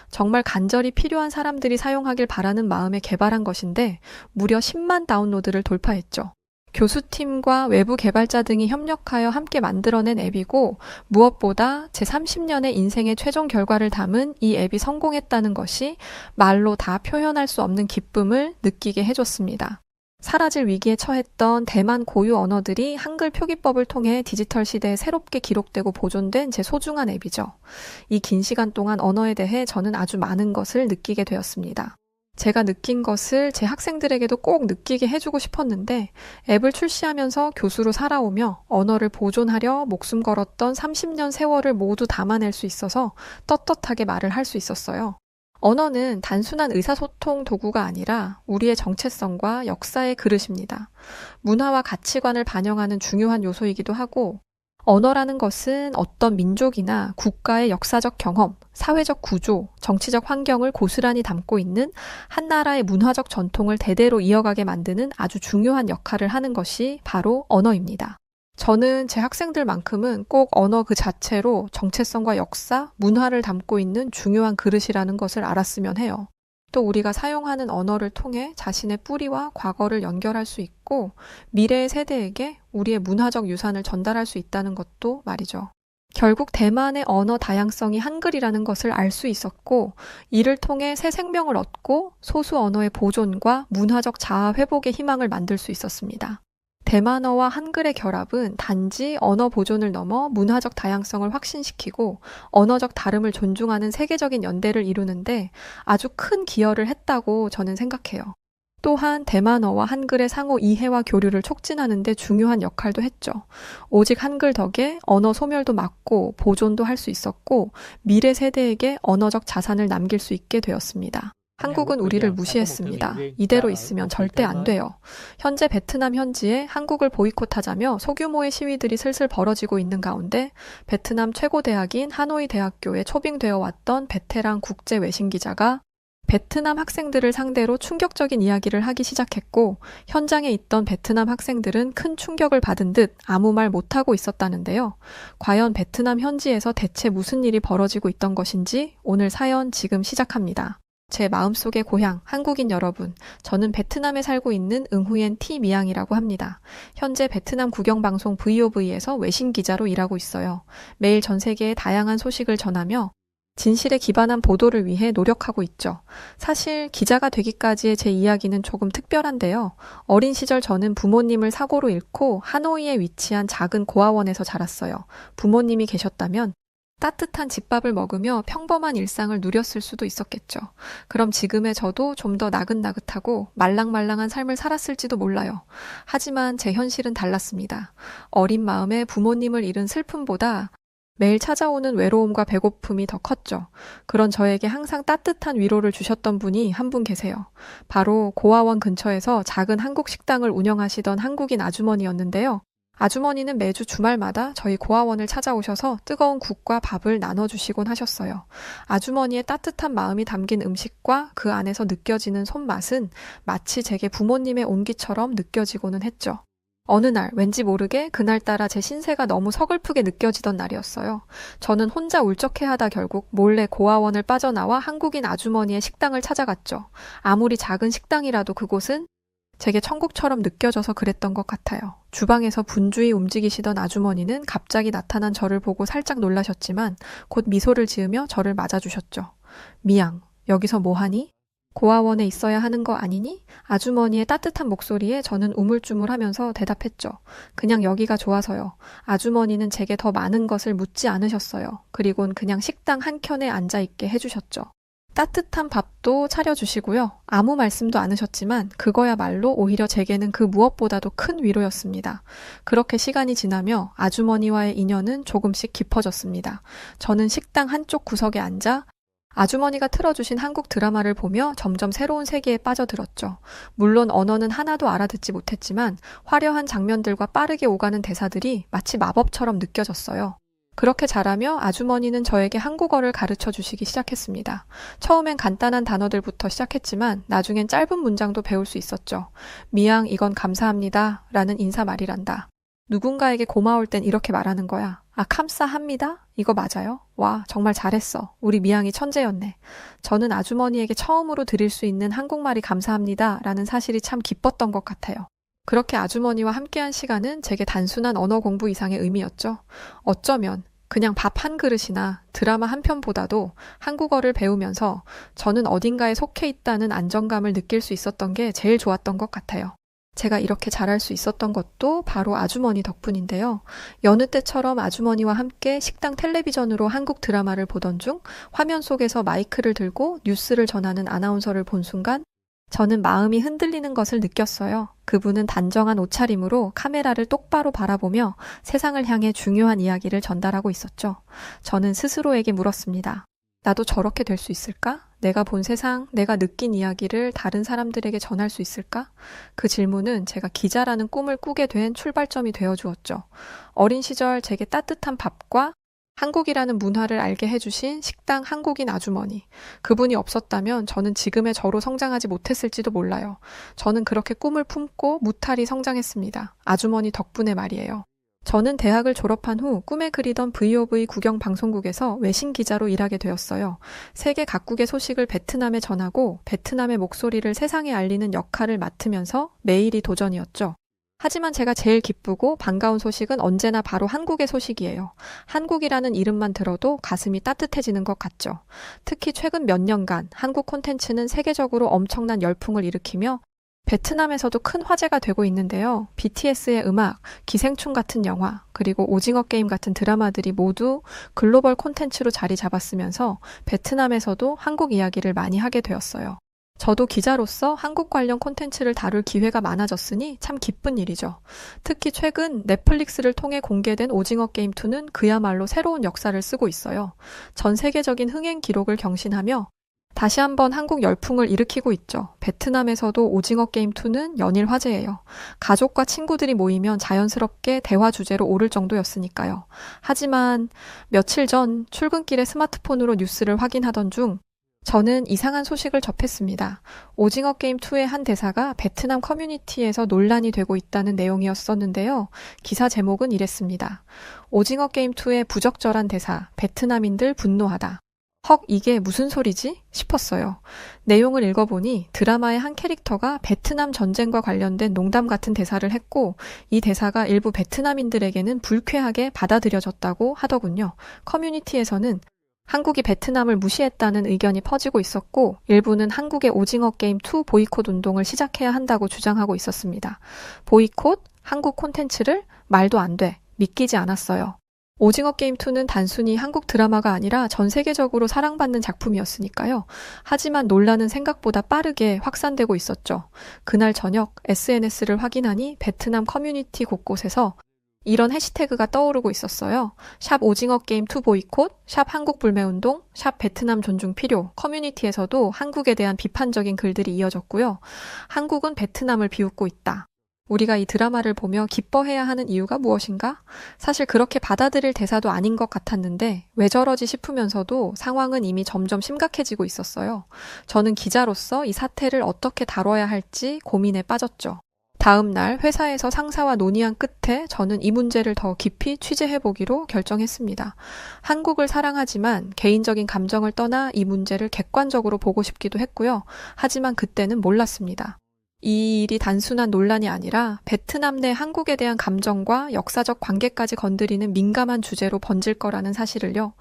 정말 간절히 필요한 사람들이 사용하길 바라는 마음에 개발한 것인데 무려 10만 다운로드를 돌파했죠. 교수팀과 외부 개발자 등이 협력하여 함께 만들어낸 앱이고 무엇보다 제 30년의 인생의 최종 결과를 담은 이 앱이 성공했다는 것이 말로 다 표현할 수 없는 기쁨을 느끼게 해줬습니다. 사라질 위기에 처했던 대만 고유 언어들이 한글 표기법을 통해 디지털 시대에 새롭게 기록되고 보존된 제 소중한 앱이죠. 이 긴 시간 동안 언어에 대해 저는 아주 많은 것을 느끼게 되었습니다. 제가 느낀 것을 제 학생들에게도 꼭 느끼게 해주고 싶었는데 앱을 출시하면서 교수로 살아오며 언어를 보존하려 목숨 걸었던 30년 세월을 모두 담아낼 수 있어서 떳떳하게 말을 할 수 있었어요. 언어는 단순한 의사소통 도구가 아니라 우리의 정체성과 역사의 그릇입니다. 문화와 가치관을 반영하는 중요한 요소이기도 하고 언어라는 것은 어떤 민족이나 국가의 역사적 경험, 사회적 구조, 정치적 환경을 고스란히 담고 있는 한 나라의 문화적 전통을 대대로 이어가게 만드는 아주 중요한 역할을 하는 것이 바로 언어입니다. 저는 제 학생들만큼은 꼭 언어 그 자체로 정체성과 역사, 문화를 담고 있는 중요한 그릇이라는 것을 알았으면 해요. 또 우리가 사용하는 언어를 통해 자신의 뿌리와 과거를 연결할 수 있고 미래의 세대에게 우리의 문화적 유산을 전달할 수 있다는 것도 말이죠. 결국 대만의 언어 다양성이 한글이라는 것을 알 수 있었고 이를 통해 새 생명을 얻고 소수 언어의 보존과 문화적 자아 회복의 희망을 만들 수 있었습니다. 대만어와 한글의 결합은 단지 언어 보존을 넘어 문화적 다양성을 확신시키고 언어적 다름을 존중하는 세계적인 연대를 이루는데 아주 큰 기여를 했다고 저는 생각해요. 또한 대만어와 한글의 상호 이해와 교류를 촉진하는 데 중요한 역할도 했죠. 오직 한글 덕에 언어 소멸도 막고 보존도 할 수 있었고 미래 세대에게 언어적 자산을 남길 수 있게 되었습니다. 한국은 우리를 무시했습니다. 이대로 있으면 절대 안 돼요. 현재 베트남 현지에 한국을 보이콧하자며 소규모의 시위들이 슬슬 벌어지고 있는 가운데 베트남 최고 대학인 하노이 대학교에 초빙되어 왔던 베테랑 국제 외신 기자가 베트남 학생들을 상대로 충격적인 이야기를 하기 시작했고 현장에 있던 베트남 학생들은 큰 충격을 받은 듯 아무 말 못하고 있었다는데요. 과연 베트남 현지에서 대체 무슨 일이 벌어지고 있던 것인지 오늘 사연 지금 시작합니다. 제 마음속의 고향, 한국인 여러분, 저는 베트남에 살고 있는 응후옌 티 미양이라고 합니다. 현재 베트남 국영방송 VOV에서 외신 기자로 일하고 있어요. 매일 전 세계의 다양한 소식을 전하며 진실에 기반한 보도를 위해 노력하고 있죠. 사실 기자가 되기까지의 제 이야기는 조금 특별한데요. 어린 시절 저는 부모님을 사고로 잃고 하노이에 위치한 작은 고아원에서 자랐어요. 부모님이 계셨다면 따뜻한 집밥을 먹으며 평범한 일상을 누렸을 수도 있었겠죠. 그럼 지금의 저도 좀 더 나긋나긋하고 말랑말랑한 삶을 살았을지도 몰라요. 하지만 제 현실은 달랐습니다. 어린 마음에 부모님을 잃은 슬픔보다 매일 찾아오는 외로움과 배고픔이 더 컸죠. 그런 저에게 항상 따뜻한 위로를 주셨던 분이 한 분 계세요. 바로 고아원 근처에서 작은 한국 식당을 운영하시던 한국인 아주머니였는데요. 아주머니는 매주 주말마다 저희 고아원을 찾아오셔서 뜨거운 국과 밥을 나눠주시곤 하셨어요. 아주머니의 따뜻한 마음이 담긴 음식과 그 안에서 느껴지는 손맛은 마치 제게 부모님의 온기처럼 느껴지고는 했죠. 어느 날 왠지 모르게 그날따라 제 신세가 너무 서글프게 느껴지던 날이었어요. 저는 혼자 울적해하다 결국 몰래 고아원을 빠져나와 한국인 아주머니의 식당을 찾아갔죠. 아무리 작은 식당이라도 그곳은 제게 천국처럼 느껴져서 그랬던 것 같아요. 주방에서 분주히 움직이시던 아주머니는 갑자기 나타난 저를 보고 살짝 놀라셨지만 곧 미소를 지으며 저를 맞아주셨죠. 미양, 여기서 뭐하니? 고아원에 있어야 하는 거 아니니? 아주머니의 따뜻한 목소리에 저는 우물쭈물하면서 대답했죠. 그냥 여기가 좋아서요. 아주머니는 제게 더 많은 것을 묻지 않으셨어요. 그리곤 그냥 식당 한 켠에 앉아있게 해주셨죠. 따뜻한 밥도 차려주시고요. 아무 말씀도 않으셨지만 그거야말로 오히려 제게는 그 무엇보다도 큰 위로였습니다. 그렇게 시간이 지나며 아주머니와의 인연은 조금씩 깊어졌습니다. 저는 식당 한쪽 구석에 앉아 아주머니가 틀어주신 한국 드라마를 보며 점점 새로운 세계에 빠져들었죠. 물론 언어는 하나도 알아듣지 못했지만 화려한 장면들과 빠르게 오가는 대사들이 마치 마법처럼 느껴졌어요. 그렇게 자라며 아주머니는 저에게 한국어를 가르쳐 주시기 시작했습니다. 처음엔 간단한 단어들부터 시작했지만 나중엔 짧은 문장도 배울 수 있었죠. 미양, 이건 감사합니다 라는 인사말이란다. 누군가에게 고마울 땐 이렇게 말하는 거야. 아, 감사합니다? 이거 맞아요? 와, 정말 잘했어. 우리 미양이 천재였네. 저는 아주머니에게 처음으로 드릴 수 있는 한국말이 감사합니다 라는 사실이 참 기뻤던 것 같아요. 그렇게 아주머니와 함께한 시간은 제게 단순한 언어 공부 이상의 의미였죠. 어쩌면 그냥 밥 한 그릇이나 드라마 한 편보다도 한국어를 배우면서 저는 어딘가에 속해 있다는 안정감을 느낄 수 있었던 게 제일 좋았던 것 같아요. 제가 이렇게 잘할 수 있었던 것도 바로 아주머니 덕분인데요. 여느 때처럼 아주머니와 함께 식당 텔레비전으로 한국 드라마를 보던 중 화면 속에서 마이크를 들고 뉴스를 전하는 아나운서를 본 순간 저는 마음이 흔들리는 것을 느꼈어요. 그분은 단정한 옷차림으로 카메라를 똑바로 바라보며 세상을 향해 중요한 이야기를 전달하고 있었죠. 저는 스스로에게 물었습니다. 나도 저렇게 될 수 있을까? 내가 본 세상, 내가 느낀 이야기를 다른 사람들에게 전할 수 있을까? 그 질문은 제가 기자라는 꿈을 꾸게 된 출발점이 되어주었죠. 어린 시절 제게 따뜻한 밥과 한국이라는 문화를 알게 해주신 식당 한국인 아주머니. 그분이 없었다면 저는 지금의 저로 성장하지 못했을지도 몰라요. 저는 그렇게 꿈을 품고 무탈히 성장했습니다. 아주머니 덕분에 말이에요. 저는 대학을 졸업한 후 꿈에 그리던 VOV 국영 방송국에서 외신 기자로 일하게 되었어요. 세계 각국의 소식을 베트남에 전하고 베트남의 목소리를 세상에 알리는 역할을 맡으면서 매일이 도전이었죠. 하지만 제가 제일 기쁘고 반가운 소식은 언제나 바로 한국의 소식이에요. 한국이라는 이름만 들어도 가슴이 따뜻해지는 것 같죠. 특히 최근 몇 년간 한국 콘텐츠는 세계적으로 엄청난 열풍을 일으키며 베트남에서도 큰 화제가 되고 있는데요. BTS의 음악, 기생충 같은 영화, 그리고 오징어 게임 같은 드라마들이 모두 글로벌 콘텐츠로 자리 잡았으면서 베트남에서도 한국 이야기를 많이 하게 되었어요. 저도 기자로서 한국 관련 콘텐츠를 다룰 기회가 많아졌으니 참 기쁜 일이죠. 특히 최근 넷플릭스를 통해 공개된 오징어 게임 2는 그야말로 새로운 역사를 쓰고 있어요. 전 세계적인 흥행 기록을 경신하며 다시 한번 한국 열풍을 일으키고 있죠. 베트남에서도 오징어 게임 2는 연일 화제예요. 가족과 친구들이 모이면 자연스럽게 대화 주제로 오를 정도였으니까요. 하지만 며칠 전 출근길에 스마트폰으로 뉴스를 확인하던 중 저는 이상한 소식을 접했습니다. 오징어 게임 2의 한 대사가 베트남 커뮤니티에서 논란이 되고 있다는 내용이었었는데요. 기사 제목은 이랬습니다. 오징어 게임 2의 부적절한 대사, 베트남인들 분노하다. 헉, 이게 무슨 소리지? 싶었어요. 내용을 읽어보니 드라마의 한 캐릭터가 베트남 전쟁과 관련된 농담 같은 대사를 했고 이 대사가 일부 베트남인들에게는 불쾌하게 받아들여졌다고 하더군요. 커뮤니티에서는 한국이 베트남을 무시했다는 의견이 퍼지고 있었고 일부는 한국의 오징어 게임 2 보이콧 운동을 시작해야 한다고 주장하고 있었습니다. 보이콧? 한국 콘텐츠를? 말도 안 돼. 믿기지 않았어요. 오징어 게임 2는 단순히 한국 드라마가 아니라 전 세계적으로 사랑받는 작품이었으니까요. 하지만 논란은 생각보다 빠르게 확산되고 있었죠. 그날 저녁 SNS를 확인하니 베트남 커뮤니티 곳곳에서 이런 해시태그가 떠오르고 있었어요. 샵 오징어 게임 2 보이콧, 샵 한국 불매운동, 샵 베트남 존중 필요. 커뮤니티에서도 한국에 대한 비판적인 글들이 이어졌고요. 한국은 베트남을 비웃고 있다. 우리가 이 드라마를 보며 기뻐해야 하는 이유가 무엇인가? 사실 그렇게 받아들일 대사도 아닌 것 같았는데 왜 저러지 싶으면서도 상황은 이미 점점 심각해지고 있었어요. 저는 기자로서 이 사태를 어떻게 다뤄야 할지 고민에 빠졌죠. 다음 날 회사에서 상사와 논의한 끝에 저는 이 문제를 더 깊이 취재해보기로 결정했습니다. 한국을 사랑하지만 개인적인 감정을 떠나 이 문제를 객관적으로 보고 싶기도 했고요. 하지만 그때는 몰랐습니다. 이 일이 단순한 논란이 아니라 베트남 내 한국에 대한 감정과 역사적 관계까지 건드리는 민감한 주제로 번질 거라는 사실을요.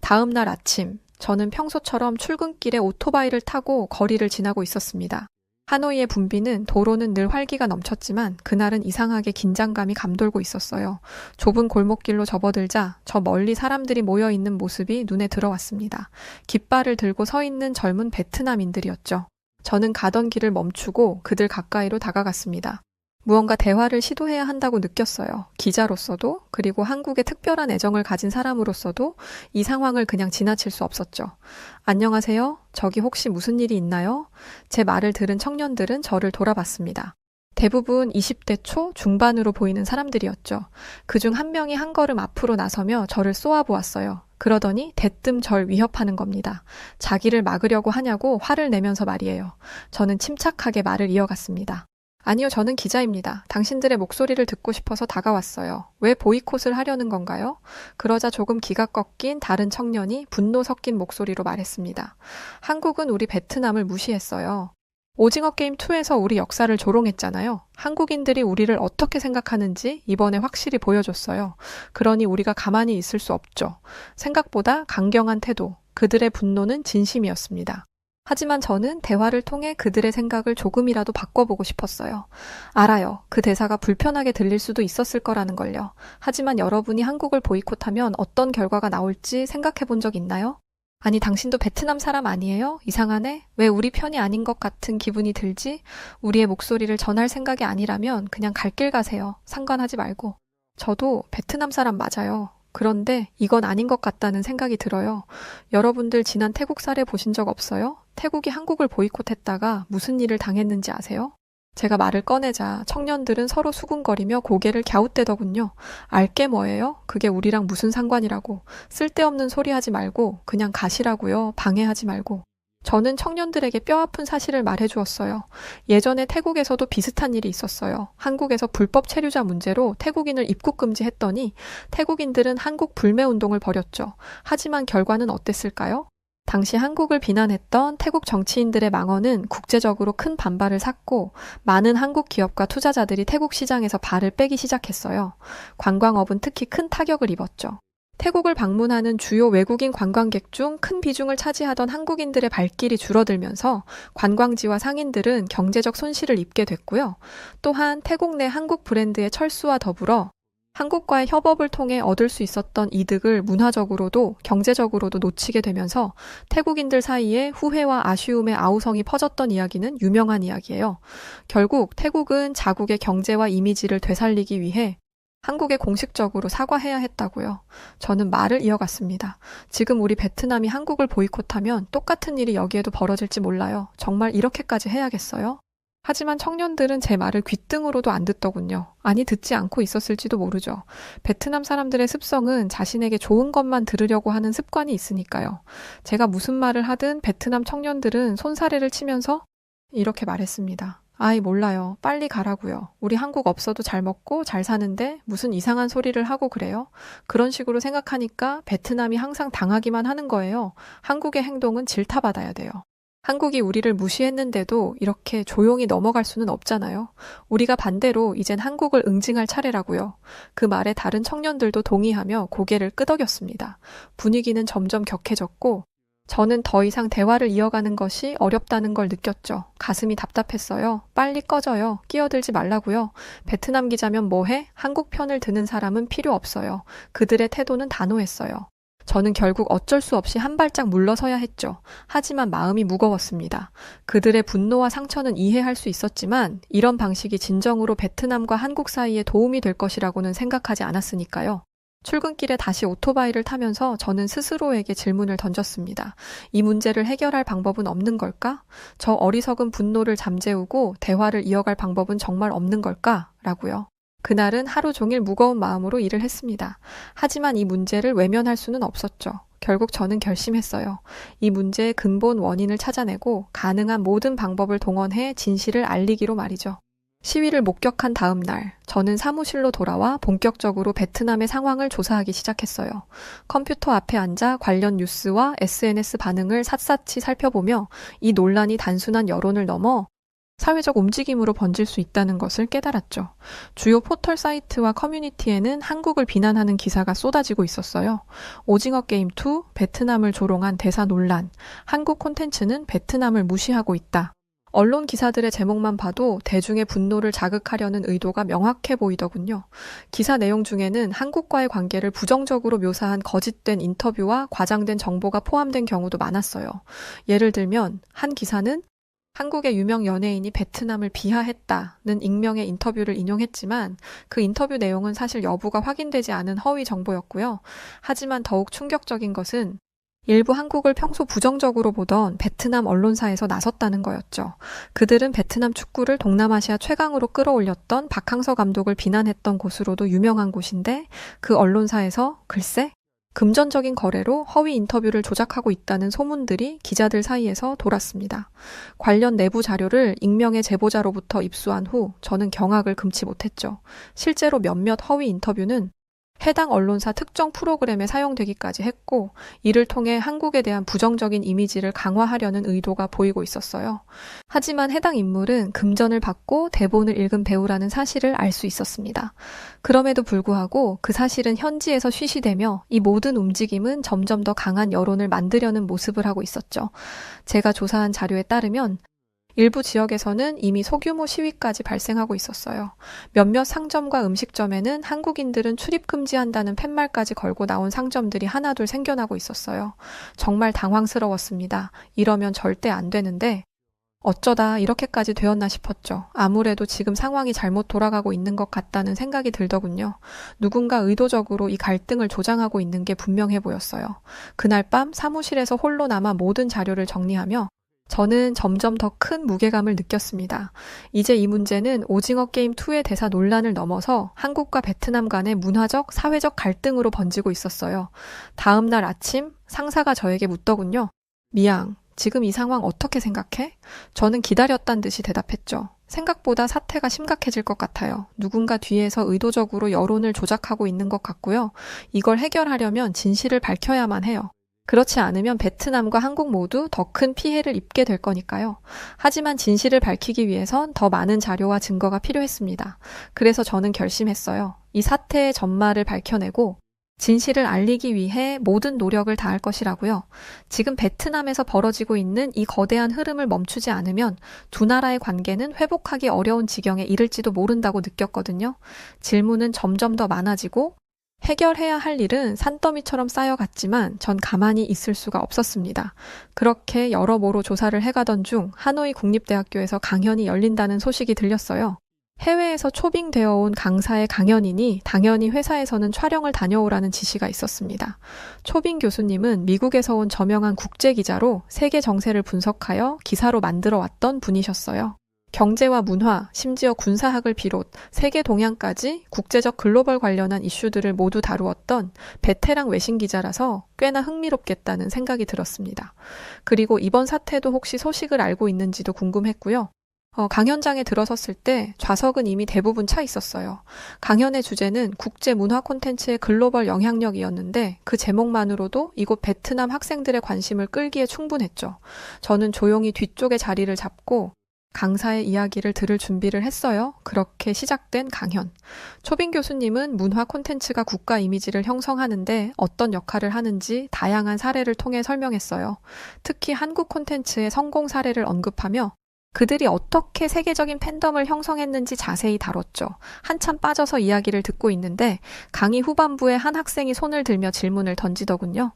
다음 날 아침 저는 평소처럼 출근길에 오토바이를 타고 거리를 지나고 있었습니다. 하노이의 붐비는 도로는 늘 활기가 넘쳤지만 그날은 이상하게 긴장감이 감돌고 있었어요. 좁은 골목길로 접어들자 저 멀리 사람들이 모여있는 모습이 눈에 들어왔습니다. 깃발을 들고 서 있는 젊은 베트남인들이었죠. 저는 가던 길을 멈추고 그들 가까이로 다가갔습니다. 무언가 대화를 시도해야 한다고 느꼈어요. 기자로서도 그리고 한국에 특별한 애정을 가진 사람으로서도 이 상황을 그냥 지나칠 수 없었죠. 안녕하세요. 저기 혹시 무슨 일이 있나요? 제 말을 들은 청년들은 저를 돌아봤습니다. 대부분 20대 초 중반으로 보이는 사람들이었죠. 그중 한 명이 한 걸음 앞으로 나서며 저를 쏘아보았어요. 그러더니 대뜸 절 위협하는 겁니다. 자기를 막으려고 하냐고 화를 내면서 말이에요. 저는 침착하게 말을 이어갔습니다. 아니요, 저는 기자입니다. 당신들의 목소리를 듣고 싶어서 다가왔어요. 왜 보이콧을 하려는 건가요? 그러자 조금 기가 꺾인 다른 청년이 분노 섞인 목소리로 말했습니다. 한국은 우리 베트남을 무시했어요. 오징어 게임 2에서 우리 역사를 조롱했잖아요. 한국인들이 우리를 어떻게 생각하는지 이번에 확실히 보여줬어요. 그러니 우리가 가만히 있을 수 없죠. 생각보다 강경한 태도, 그들의 분노는 진심이었습니다. 하지만 저는 대화를 통해 그들의 생각을 조금이라도 바꿔보고 싶었어요. 알아요. 그 대사가 불편하게 들릴 수도 있었을 거라는 걸요. 하지만 여러분이 한국을 보이콧하면 어떤 결과가 나올지 생각해 본 적 있나요? 아니, 당신도 베트남 사람 아니에요? 이상하네? 왜 우리 편이 아닌 것 같은 기분이 들지? 우리의 목소리를 전할 생각이 아니라면 그냥 갈 길 가세요. 상관하지 말고. 저도 베트남 사람 맞아요. 그런데 이건 아닌 것 같다는 생각이 들어요. 여러분들 지난 태국 사례 보신 적 없어요? 태국이 한국을 보이콧했다가 무슨 일을 당했는지 아세요? 제가 말을 꺼내자 청년들은 서로 수군거리며 고개를 갸웃대더군요. 알게 뭐예요? 그게 우리랑 무슨 상관이라고. 쓸데없는 소리 하지 말고 그냥 가시라고요. 방해하지 말고. 저는 청년들에게 뼈아픈 사실을 말해주었어요. 예전에 태국에서도 비슷한 일이 있었어요. 한국에서 불법 체류자 문제로 태국인을 입국 금지했더니 태국인들은 한국 불매운동을 벌였죠. 하지만 결과는 어땠을까요? 당시 한국을 비난했던 태국 정치인들의 망언은 국제적으로 큰 반발을 샀고 많은 한국 기업과 투자자들이 태국 시장에서 발을 빼기 시작했어요. 관광업은 특히 큰 타격을 입었죠. 태국을 방문하는 주요 외국인 관광객 중 큰 비중을 차지하던 한국인들의 발길이 줄어들면서 관광지와 상인들은 경제적 손실을 입게 됐고요. 또한 태국 내 한국 브랜드의 철수와 더불어 한국과의 협업을 통해 얻을 수 있었던 이득을 문화적으로도 경제적으로도 놓치게 되면서 태국인들 사이에 후회와 아쉬움의 아우성이 퍼졌던 이야기는 유명한 이야기예요. 결국 태국은 자국의 경제와 이미지를 되살리기 위해 한국에 공식적으로 사과해야 했다고요. 저는 말을 이어갔습니다. 지금 우리 베트남이 한국을 보이콧하면 똑같은 일이 여기에도 벌어질지 몰라요. 정말 이렇게까지 해야겠어요? 하지만 청년들은 제 말을 귓등으로도 안 듣더군요. 아니, 듣지 않고 있었을지도 모르죠. 베트남 사람들의 습성은 자신에게 좋은 것만 들으려고 하는 습관이 있으니까요. 제가 무슨 말을 하든 베트남 청년들은 손사래를 치면서 이렇게 말했습니다. 아이, 몰라요. 빨리 가라고요. 우리 한국 없어도 잘 먹고 잘 사는데 무슨 이상한 소리를 하고 그래요? 그런 식으로 생각하니까 베트남이 항상 당하기만 하는 거예요. 한국의 행동은 질타받아야 돼요. 한국이 우리를 무시했는데도 이렇게 조용히 넘어갈 수는 없잖아요. 우리가 반대로 이젠 한국을 응징할 차례라고요. 그 말에 다른 청년들도 동의하며 고개를 끄덕였습니다. 분위기는 점점 격해졌고 저는 더 이상 대화를 이어가는 것이 어렵다는 걸 느꼈죠. 가슴이 답답했어요. 빨리 꺼져요. 끼어들지 말라고요. 베트남 기자면 뭐해? 한국 편을 드는 사람은 필요 없어요. 그들의 태도는 단호했어요. 저는 결국 어쩔 수 없이 한 발짝 물러서야 했죠. 하지만 마음이 무거웠습니다. 그들의 분노와 상처는 이해할 수 있었지만 이런 방식이 진정으로 베트남과 한국 사이에 도움이 될 것이라고는 생각하지 않았으니까요. 출근길에 다시 오토바이를 타면서 저는 스스로에게 질문을 던졌습니다. 이 문제를 해결할 방법은 없는 걸까? 저 어리석은 분노를 잠재우고 대화를 이어갈 방법은 정말 없는 걸까? 라고요. 그날은 하루 종일 무거운 마음으로 일을 했습니다. 하지만 이 문제를 외면할 수는 없었죠. 결국 저는 결심했어요. 이 문제의 근본 원인을 찾아내고 가능한 모든 방법을 동원해 진실을 알리기로 말이죠. 시위를 목격한 다음 날, 저는 사무실로 돌아와 본격적으로 베트남의 상황을 조사하기 시작했어요. 컴퓨터 앞에 앉아 관련 뉴스와 SNS 반응을 샅샅이 살펴보며 이 논란이 단순한 여론을 넘어 사회적 움직임으로 번질 수 있다는 것을 깨달았죠. 주요 포털 사이트와 커뮤니티에는 한국을 비난하는 기사가 쏟아지고 있었어요. 오징어 게임 2, 베트남을 조롱한 대사 논란, 한국 콘텐츠는 베트남을 무시하고 있다. 언론 기사들의 제목만 봐도 대중의 분노를 자극하려는 의도가 명확해 보이더군요. 기사 내용 중에는 한국과의 관계를 부정적으로 묘사한 거짓된 인터뷰와 과장된 정보가 포함된 경우도 많았어요. 예를 들면 한 기사는 한국의 유명 연예인이 베트남을 비하했다는 익명의 인터뷰를 인용했지만 그 인터뷰 내용은 사실 여부가 확인되지 않은 허위 정보였고요. 하지만 더욱 충격적인 것은 일부 한국을 평소 부정적으로 보던 베트남 언론사에서 나섰다는 거였죠. 그들은 베트남 축구를 동남아시아 최강으로 끌어올렸던 박항서 감독을 비난했던 곳으로도 유명한 곳인데 그 언론사에서 글쎄 금전적인 거래로 허위 인터뷰를 조작하고 있다는 소문들이 기자들 사이에서 돌았습니다. 관련 내부 자료를 익명의 제보자로부터 입수한 후 저는 경악을 금치 못했죠. 실제로 몇몇 허위 인터뷰는 해당 언론사 특정 프로그램에 사용되기까지 했고 이를 통해 한국에 대한 부정적인 이미지를 강화하려는 의도가 보이고 있었어요. 하지만 해당 인물은 금전을 받고 대본을 읽은 배우라는 사실을 알 수 있었습니다. 그럼에도 불구하고 그 사실은 현지에서 쉬쉬대며 이 모든 움직임은 점점 더 강한 여론을 만들려는 모습을 하고 있었죠. 제가 조사한 자료에 따르면 일부 지역에서는 이미 소규모 시위까지 발생하고 있었어요. 몇몇 상점과 음식점에는 한국인들은 출입 금지한다는 팻말까지 걸고 나온 상점들이 하나둘 생겨나고 있었어요. 정말 당황스러웠습니다. 이러면 절대 안 되는데 어쩌다 이렇게까지 되었나 싶었죠. 아무래도 지금 상황이 잘못 돌아가고 있는 것 같다는 생각이 들더군요. 누군가 의도적으로 이 갈등을 조장하고 있는 게 분명해 보였어요. 그날 밤 사무실에서 홀로 남아 모든 자료를 정리하며 저는 점점 더 큰 무게감을 느꼈습니다. 이제 이 문제는 오징어 게임 2의 대사 논란을 넘어서 한국과 베트남 간의 문화적, 사회적 갈등으로 번지고 있었어요. 다음 날 아침 상사가 저에게 묻더군요. 미양, 지금 이 상황 어떻게 생각해? 저는 기다렸단 듯이 대답했죠. 생각보다 사태가 심각해질 것 같아요. 누군가 뒤에서 의도적으로 여론을 조작하고 있는 것 같고요. 이걸 해결하려면 진실을 밝혀야만 해요. 그렇지 않으면 베트남과 한국 모두 더 큰 피해를 입게 될 거니까요. 하지만 진실을 밝히기 위해선 더 많은 자료와 증거가 필요했습니다. 그래서 저는 결심했어요. 이 사태의 전말을 밝혀내고 진실을 알리기 위해 모든 노력을 다할 것이라고요. 지금 베트남에서 벌어지고 있는 이 거대한 흐름을 멈추지 않으면 두 나라의 관계는 회복하기 어려운 지경에 이를지도 모른다고 느꼈거든요. 질문은 점점 더 많아지고 해결해야 할 일은 산더미처럼 쌓여갔지만 전 가만히 있을 수가 없었습니다. 그렇게 여러모로 조사를 해가던 중 하노이 국립대학교에서 강연이 열린다는 소식이 들렸어요. 해외에서 초빙되어 온 강사의 강연이니 당연히 회사에서는 촬영을 다녀오라는 지시가 있었습니다. 초빙 교수님은 미국에서 온 저명한 국제기자로 세계 정세를 분석하여 기사로 만들어 왔던 분이셨어요. 경제와 문화, 심지어 군사학을 비롯 세계 동향까지 국제적 글로벌 관련한 이슈들을 모두 다루었던 베테랑 외신 기자라서 꽤나 흥미롭겠다는 생각이 들었습니다. 그리고 이번 사태도 혹시 소식을 알고 있는지도 궁금했고요. 강연장에 들어섰을 때 좌석은 이미 대부분 차 있었어요. 강연의 주제는 국제 문화 콘텐츠의 글로벌 영향력이었는데 그 제목만으로도 이곳 베트남 학생들의 관심을 끌기에 충분했죠. 저는 조용히 뒤쪽에 자리를 잡고 강사의 이야기를 들을 준비를 했어요. 그렇게 시작된 강연. 초빙 교수님은 문화 콘텐츠가 국가 이미지를 형성하는데 어떤 역할을 하는지 다양한 사례를 통해 설명했어요. 특히 한국 콘텐츠의 성공 사례를 언급하며 그들이 어떻게 세계적인 팬덤을 형성했는지 자세히 다뤘죠. 한참 빠져서 이야기를 듣고 있는데 강의 후반부에 한 학생이 손을 들며 질문을 던지더군요.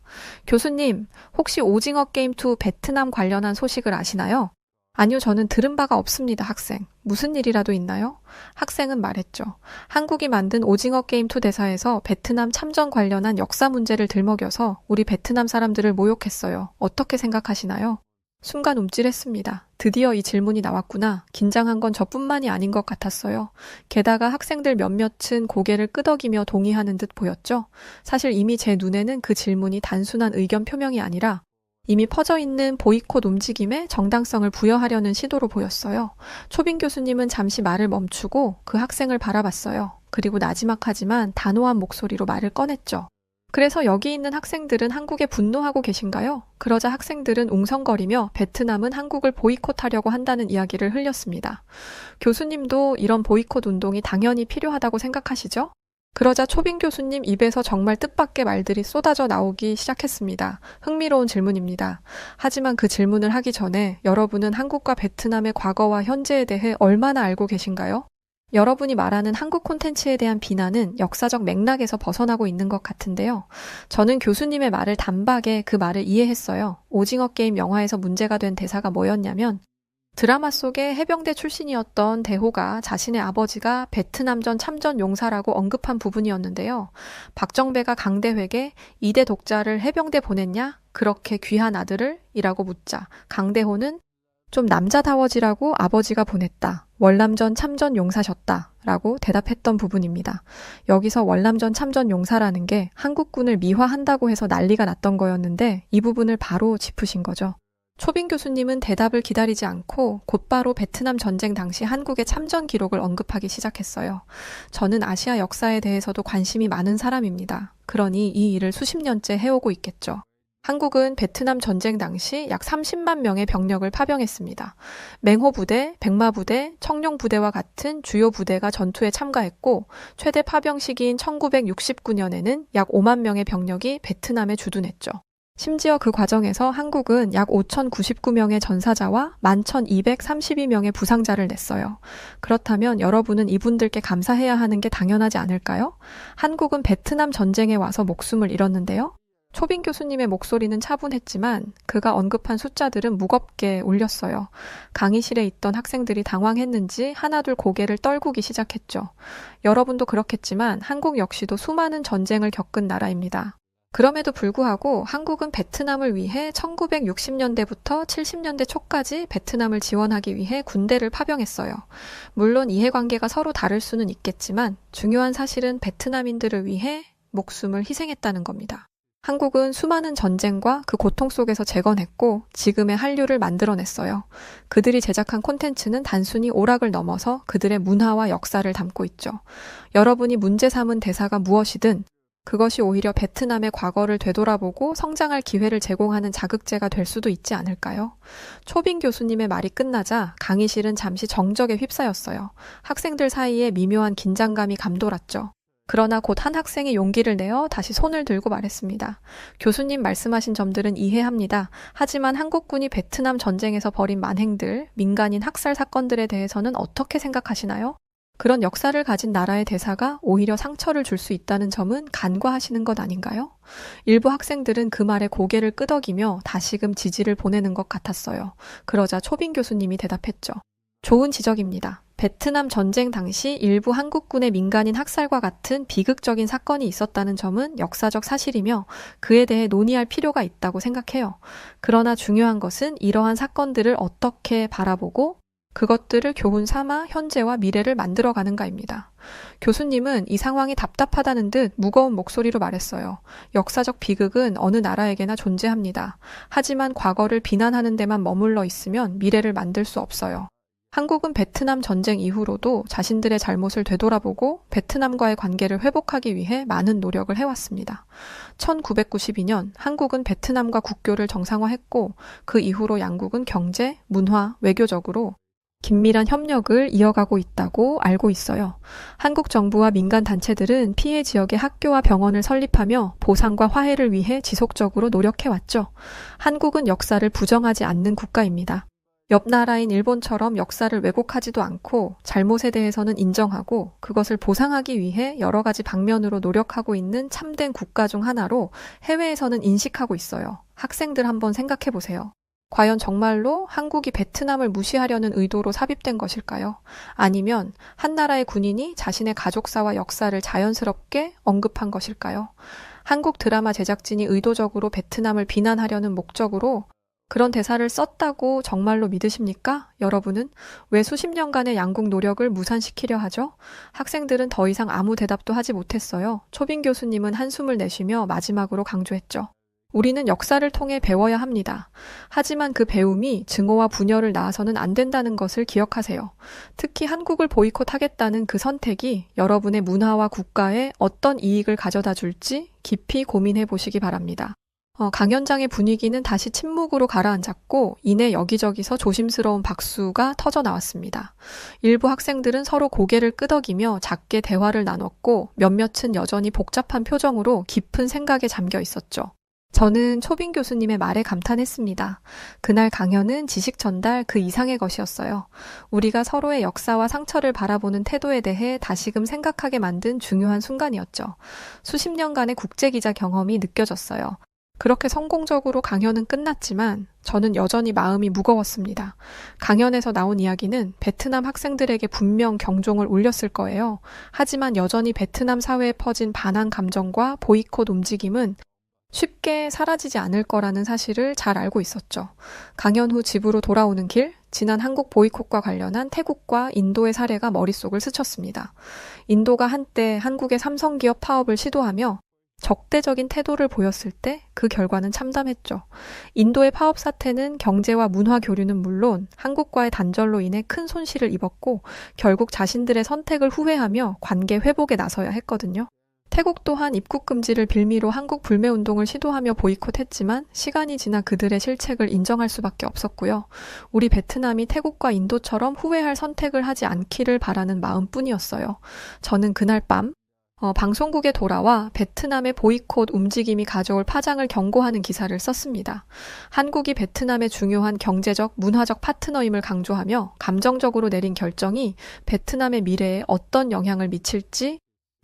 교수님, 혹시 오징어 게임 2 베트남 관련한 소식을 아시나요? 아니요, 저는 들은 바가 없습니다, 학생. 무슨 일이라도 있나요? 학생은 말했죠. 한국이 만든 오징어 게임 2 대사에서 베트남 참전 관련한 역사 문제를 들먹여서 우리 베트남 사람들을 모욕했어요. 어떻게 생각하시나요? 순간 움찔했습니다. 드디어 이 질문이 나왔구나. 긴장한 건 저뿐만이 아닌 것 같았어요. 게다가 학생들 몇몇은 고개를 끄덕이며 동의하는 듯 보였죠. 사실 이미 제 눈에는 그 질문이 단순한 의견 표명이 아니라 이미 퍼져있는 보이콧 움직임에 정당성을 부여하려는 시도로 보였어요. 초빙 교수님은 잠시 말을 멈추고 그 학생을 바라봤어요. 그리고 나지막하지만 단호한 목소리로 말을 꺼냈죠. 그래서 여기 있는 학생들은 한국에 분노하고 계신가요? 그러자 학생들은 웅성거리며 베트남은 한국을 보이콧하려고 한다는 이야기를 흘렸습니다. 교수님도 이런 보이콧 운동이 당연히 필요하다고 생각하시죠? 그러자 초빙 교수님 입에서 정말 뜻밖의 말들이 쏟아져 나오기 시작했습니다. 흥미로운 질문입니다. 하지만 그 질문을 하기 전에 여러분은 한국과 베트남의 과거와 현재에 대해 얼마나 알고 계신가요? 여러분이 말하는 한국 콘텐츠에 대한 비난은 역사적 맥락에서 벗어나고 있는 것 같은데요. 저는 교수님의 말을 단박에 그 말을 이해했어요. 오징어 게임 영화에서 문제가 된 대사가 뭐였냐면 드라마 속에 해병대 출신이었던 대호가 자신의 아버지가 베트남전 참전 용사라고 언급한 부분이었는데요. 박정배가 강대회에게 2대 독자를 해병대 보냈냐? 그렇게 귀한 아들을? 이라고 묻자 강대호는 좀 남자다워지라고 아버지가 보냈다. 월남전 참전 용사셨다. 라고 대답했던 부분입니다. 여기서 월남전 참전 용사라는 게 한국군을 미화한다고 해서 난리가 났던 거였는데 이 부분을 바로 짚으신 거죠. 초빙 교수님은 대답을 기다리지 않고 곧바로 베트남 전쟁 당시 한국의 참전 기록을 언급하기 시작했어요. 저는 아시아 역사에 대해서도 관심이 많은 사람입니다. 그러니 이 일을 수십 년째 해오고 있겠죠. 한국은 베트남 전쟁 당시 약 30만 명의 병력을 파병했습니다. 맹호부대, 백마부대, 청룡부대와 같은 주요 부대가 전투에 참가했고 최대 파병 시기인 1969년에는 약 5만 명의 병력이 베트남에 주둔했죠. 심지어 그 과정에서 한국은 약 5,099명의 전사자와 11,232명의 부상자를 냈어요. 그렇다면 여러분은 이분들께 감사해야 하는 게 당연하지 않을까요? 한국은 베트남 전쟁에 와서 목숨을 잃었는데요. 초빙 교수님의 목소리는 차분했지만 그가 언급한 숫자들은 무겁게 울렸어요. 강의실에 있던 학생들이 당황했는지 하나둘 고개를 떨구기 시작했죠. 여러분도 그렇겠지만 한국 역시도 수많은 전쟁을 겪은 나라입니다. 그럼에도 불구하고 한국은 베트남을 위해 1960년대부터 70년대 초까지 베트남을 지원하기 위해 군대를 파병했어요. 물론 이해관계가 서로 다를 수는 있겠지만 중요한 사실은 베트남인들을 위해 목숨을 희생했다는 겁니다. 한국은 수많은 전쟁과 그 고통 속에서 재건했고 지금의 한류를 만들어냈어요. 그들이 제작한 콘텐츠는 단순히 오락을 넘어서 그들의 문화와 역사를 담고 있죠. 여러분이 문제 삼은 대사가 무엇이든 그것이 오히려 베트남의 과거를 되돌아보고 성장할 기회를 제공하는 자극제가 될 수도 있지 않을까요? 초빙 교수님의 말이 끝나자 강의실은 잠시 정적에 휩싸였어요. 학생들 사이에 미묘한 긴장감이 감돌았죠. 그러나 곧 한 학생이 용기를 내어 다시 손을 들고 말했습니다. 교수님 말씀하신 점들은 이해합니다. 하지만 한국군이 베트남 전쟁에서 벌인 만행들, 민간인 학살 사건들에 대해서는 어떻게 생각하시나요? 그런 역사를 가진 나라의 대사가 오히려 상처를 줄 수 있다는 점은 간과하시는 것 아닌가요? 일부 학생들은 그 말에 고개를 끄덕이며 다시금 지지를 보내는 것 같았어요. 그러자 초빙 교수님이 대답했죠. 좋은 지적입니다. 베트남 전쟁 당시 일부 한국군의 민간인 학살과 같은 비극적인 사건이 있었다는 점은 역사적 사실이며 그에 대해 논의할 필요가 있다고 생각해요. 그러나 중요한 것은 이러한 사건들을 어떻게 바라보고 그것들을 교훈 삼아 현재와 미래를 만들어가는가입니다. 교수님은 이 상황이 답답하다는 듯 무거운 목소리로 말했어요. 역사적 비극은 어느 나라에게나 존재합니다. 하지만 과거를 비난하는 데만 머물러 있으면 미래를 만들 수 없어요. 한국은 베트남 전쟁 이후로도 자신들의 잘못을 되돌아보고 베트남과의 관계를 회복하기 위해 많은 노력을 해왔습니다. 1992년 한국은 베트남과 국교를 정상화했고 그 이후로 양국은 경제, 문화, 외교적으로 긴밀한 협력을 이어가고 있다고 알고 있어요. 한국 정부와 민간 단체들은 피해 지역의 학교와 병원을 설립하며 보상과 화해를 위해 지속적으로 노력해왔죠. 한국은 역사를 부정하지 않는 국가입니다. 옆 나라인 일본처럼 역사를 왜곡하지도 않고 잘못에 대해서는 인정하고 그것을 보상하기 위해 여러 가지 방면으로 노력하고 있는 참된 국가 중 하나로 해외에서는 인식하고 있어요. 학생들 한번 생각해 보세요. 과연 정말로 한국이 베트남을 무시하려는 의도로 삽입된 것일까요? 아니면 한 나라의 군인이 자신의 가족사와 역사를 자연스럽게 언급한 것일까요? 한국 드라마 제작진이 의도적으로 베트남을 비난하려는 목적으로 그런 대사를 썼다고 정말로 믿으십니까? 여러분은 왜 수십 년간의 양국 노력을 무산시키려 하죠? 학생들은 더 이상 아무 대답도 하지 못했어요. 초빙 교수님은 한숨을 내쉬며 마지막으로 강조했죠. 우리는 역사를 통해 배워야 합니다. 하지만 그 배움이 증오와 분열을 낳아서는 안 된다는 것을 기억하세요. 특히 한국을 보이콧하겠다는 그 선택이 여러분의 문화와 국가에 어떤 이익을 가져다 줄지 깊이 고민해 보시기 바랍니다. 강연장의 분위기는 다시 침묵으로 가라앉았고 이내 여기저기서 조심스러운 박수가 터져 나왔습니다. 일부 학생들은 서로 고개를 끄덕이며 작게 대화를 나눴고 몇몇은 여전히 복잡한 표정으로 깊은 생각에 잠겨 있었죠. 저는 초빙 교수님의 말에 감탄했습니다. 그날 강연은 지식 전달 그 이상의 것이었어요. 우리가 서로의 역사와 상처를 바라보는 태도에 대해 다시금 생각하게 만든 중요한 순간이었죠. 수십 년간의 국제기자 경험이 느껴졌어요. 그렇게 성공적으로 강연은 끝났지만 저는 여전히 마음이 무거웠습니다. 강연에서 나온 이야기는 베트남 학생들에게 분명 경종을 울렸을 거예요. 하지만 여전히 베트남 사회에 퍼진 반항 감정과 보이콧 움직임은 쉽게 사라지지 않을 거라는 사실을 잘 알고 있었죠. 강연 후 집으로 돌아오는 길, 지난 한국 보이콧과 관련한 태국과 인도의 사례가 머릿속을 스쳤습니다. 인도가 한때 한국의 삼성기업 파업을 시도하며 적대적인 태도를 보였을 때 그 결과는 참담했죠. 인도의 파업 사태는 경제와 문화 교류는 물론 한국과의 단절로 인해 큰 손실을 입었고 결국 자신들의 선택을 후회하며 관계 회복에 나서야 했거든요. 태국 또한 입국 금지를 빌미로 한국 불매운동을 시도하며 보이콧했지만 시간이 지나 그들의 실책을 인정할 수밖에 없었고요. 우리 베트남이 태국과 인도처럼 후회할 선택을 하지 않기를 바라는 마음뿐이었어요. 저는 그날 밤 방송국에 돌아와 베트남의 보이콧 움직임이 가져올 파장을 경고하는 기사를 썼습니다. 한국이 베트남의 중요한 경제적, 문화적 파트너임을 강조하며 감정적으로 내린 결정이 베트남의 미래에 어떤 영향을 미칠지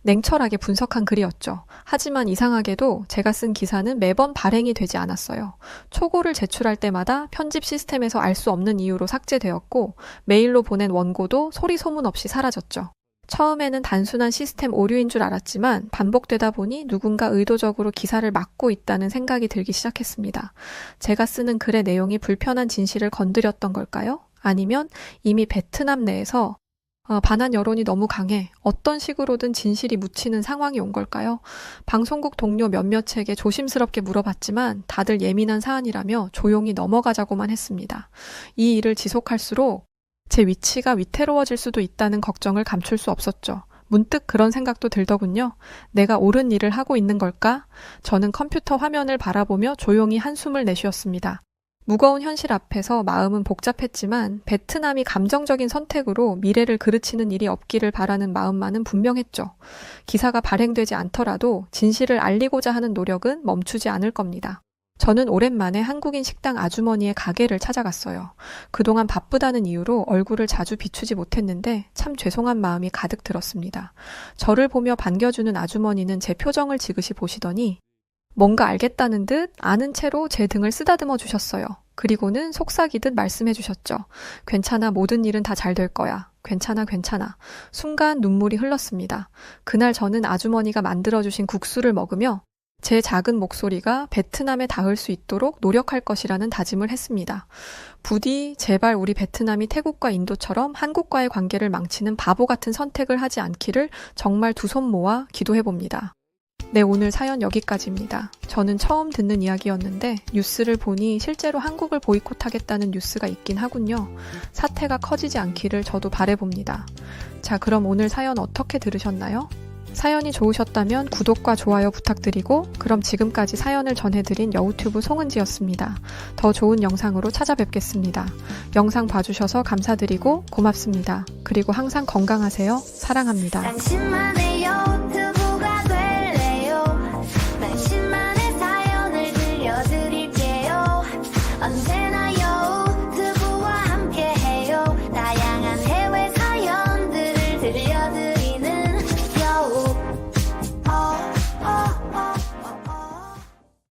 냉철하게 분석한 글이었죠. 하지만 이상하게도 제가 쓴 기사는 매번 발행이 되지 않았어요. 초고를 제출할 때마다 편집 시스템에서 알 수 없는 이유로 삭제되었고 메일로 보낸 원고도 소리 소문 없이 사라졌죠. 처음에는 단순한 시스템 오류인 줄 알았지만 반복되다 보니 누군가 의도적으로 기사를 막고 있다는 생각이 들기 시작했습니다. 제가 쓰는 글의 내용이 불편한 진실을 건드렸던 걸까요? 아니면 이미 베트남 내에서 반한 여론이 너무 강해 어떤 식으로든 진실이 묻히는 상황이 온 걸까요? 방송국 동료 몇몇에게 조심스럽게 물어봤지만 다들 예민한 사안이라며 조용히 넘어가자고만 했습니다. 이 일을 지속할수록 제 위치가 위태로워질 수도 있다는 걱정을 감출 수 없었죠. 문득 그런 생각도 들더군요. 내가 옳은 일을 하고 있는 걸까? 저는 컴퓨터 화면을 바라보며 조용히 한숨을 내쉬었습니다. 무거운 현실 앞에서 마음은 복잡했지만 베트남이 감정적인 선택으로 미래를 그르치는 일이 없기를 바라는 마음만은 분명했죠. 기사가 발행되지 않더라도 진실을 알리고자 하는 노력은 멈추지 않을 겁니다. 저는 오랜만에 한국인 식당 아주머니의 가게를 찾아갔어요. 그동안 바쁘다는 이유로 얼굴을 자주 비추지 못했는데 참 죄송한 마음이 가득 들었습니다. 저를 보며 반겨주는 아주머니는 제 표정을 지그시 보시더니 뭔가 알겠다는 듯 아는 채로 제 등을 쓰다듬어 주셨어요. 그리고는 속삭이듯 말씀해 주셨죠. 괜찮아, 모든 일은 다 잘 될 거야. 괜찮아, 괜찮아. 순간 눈물이 흘렀습니다. 그날 저는 아주머니가 만들어주신 국수를 먹으며 제 작은 목소리가 베트남에 닿을 수 있도록 노력할 것이라는 다짐을 했습니다. 부디 제발 우리 베트남이 태국과 인도처럼 한국과의 관계를 망치는 바보 같은 선택을 하지 않기를 정말 두 손 모아 기도해봅니다. 네, 오늘 사연 여기까지입니다. 저는 처음 듣는 이야기였는데 뉴스를 보니 실제로 한국을 보이콧하겠다는 뉴스가 있긴 하군요. 사태가 커지지 않기를 저도 바라봅니다. 자, 그럼 오늘 사연 어떻게 들으셨나요? 사연이 좋으셨다면 구독과 좋아요 부탁드리고 그럼 지금까지 사연을 전해드린 여우튜브 송은지였습니다. 더 좋은 영상으로 찾아뵙겠습니다. 영상 봐주셔서 감사드리고 고맙습니다. 그리고 항상 건강하세요. 사랑합니다.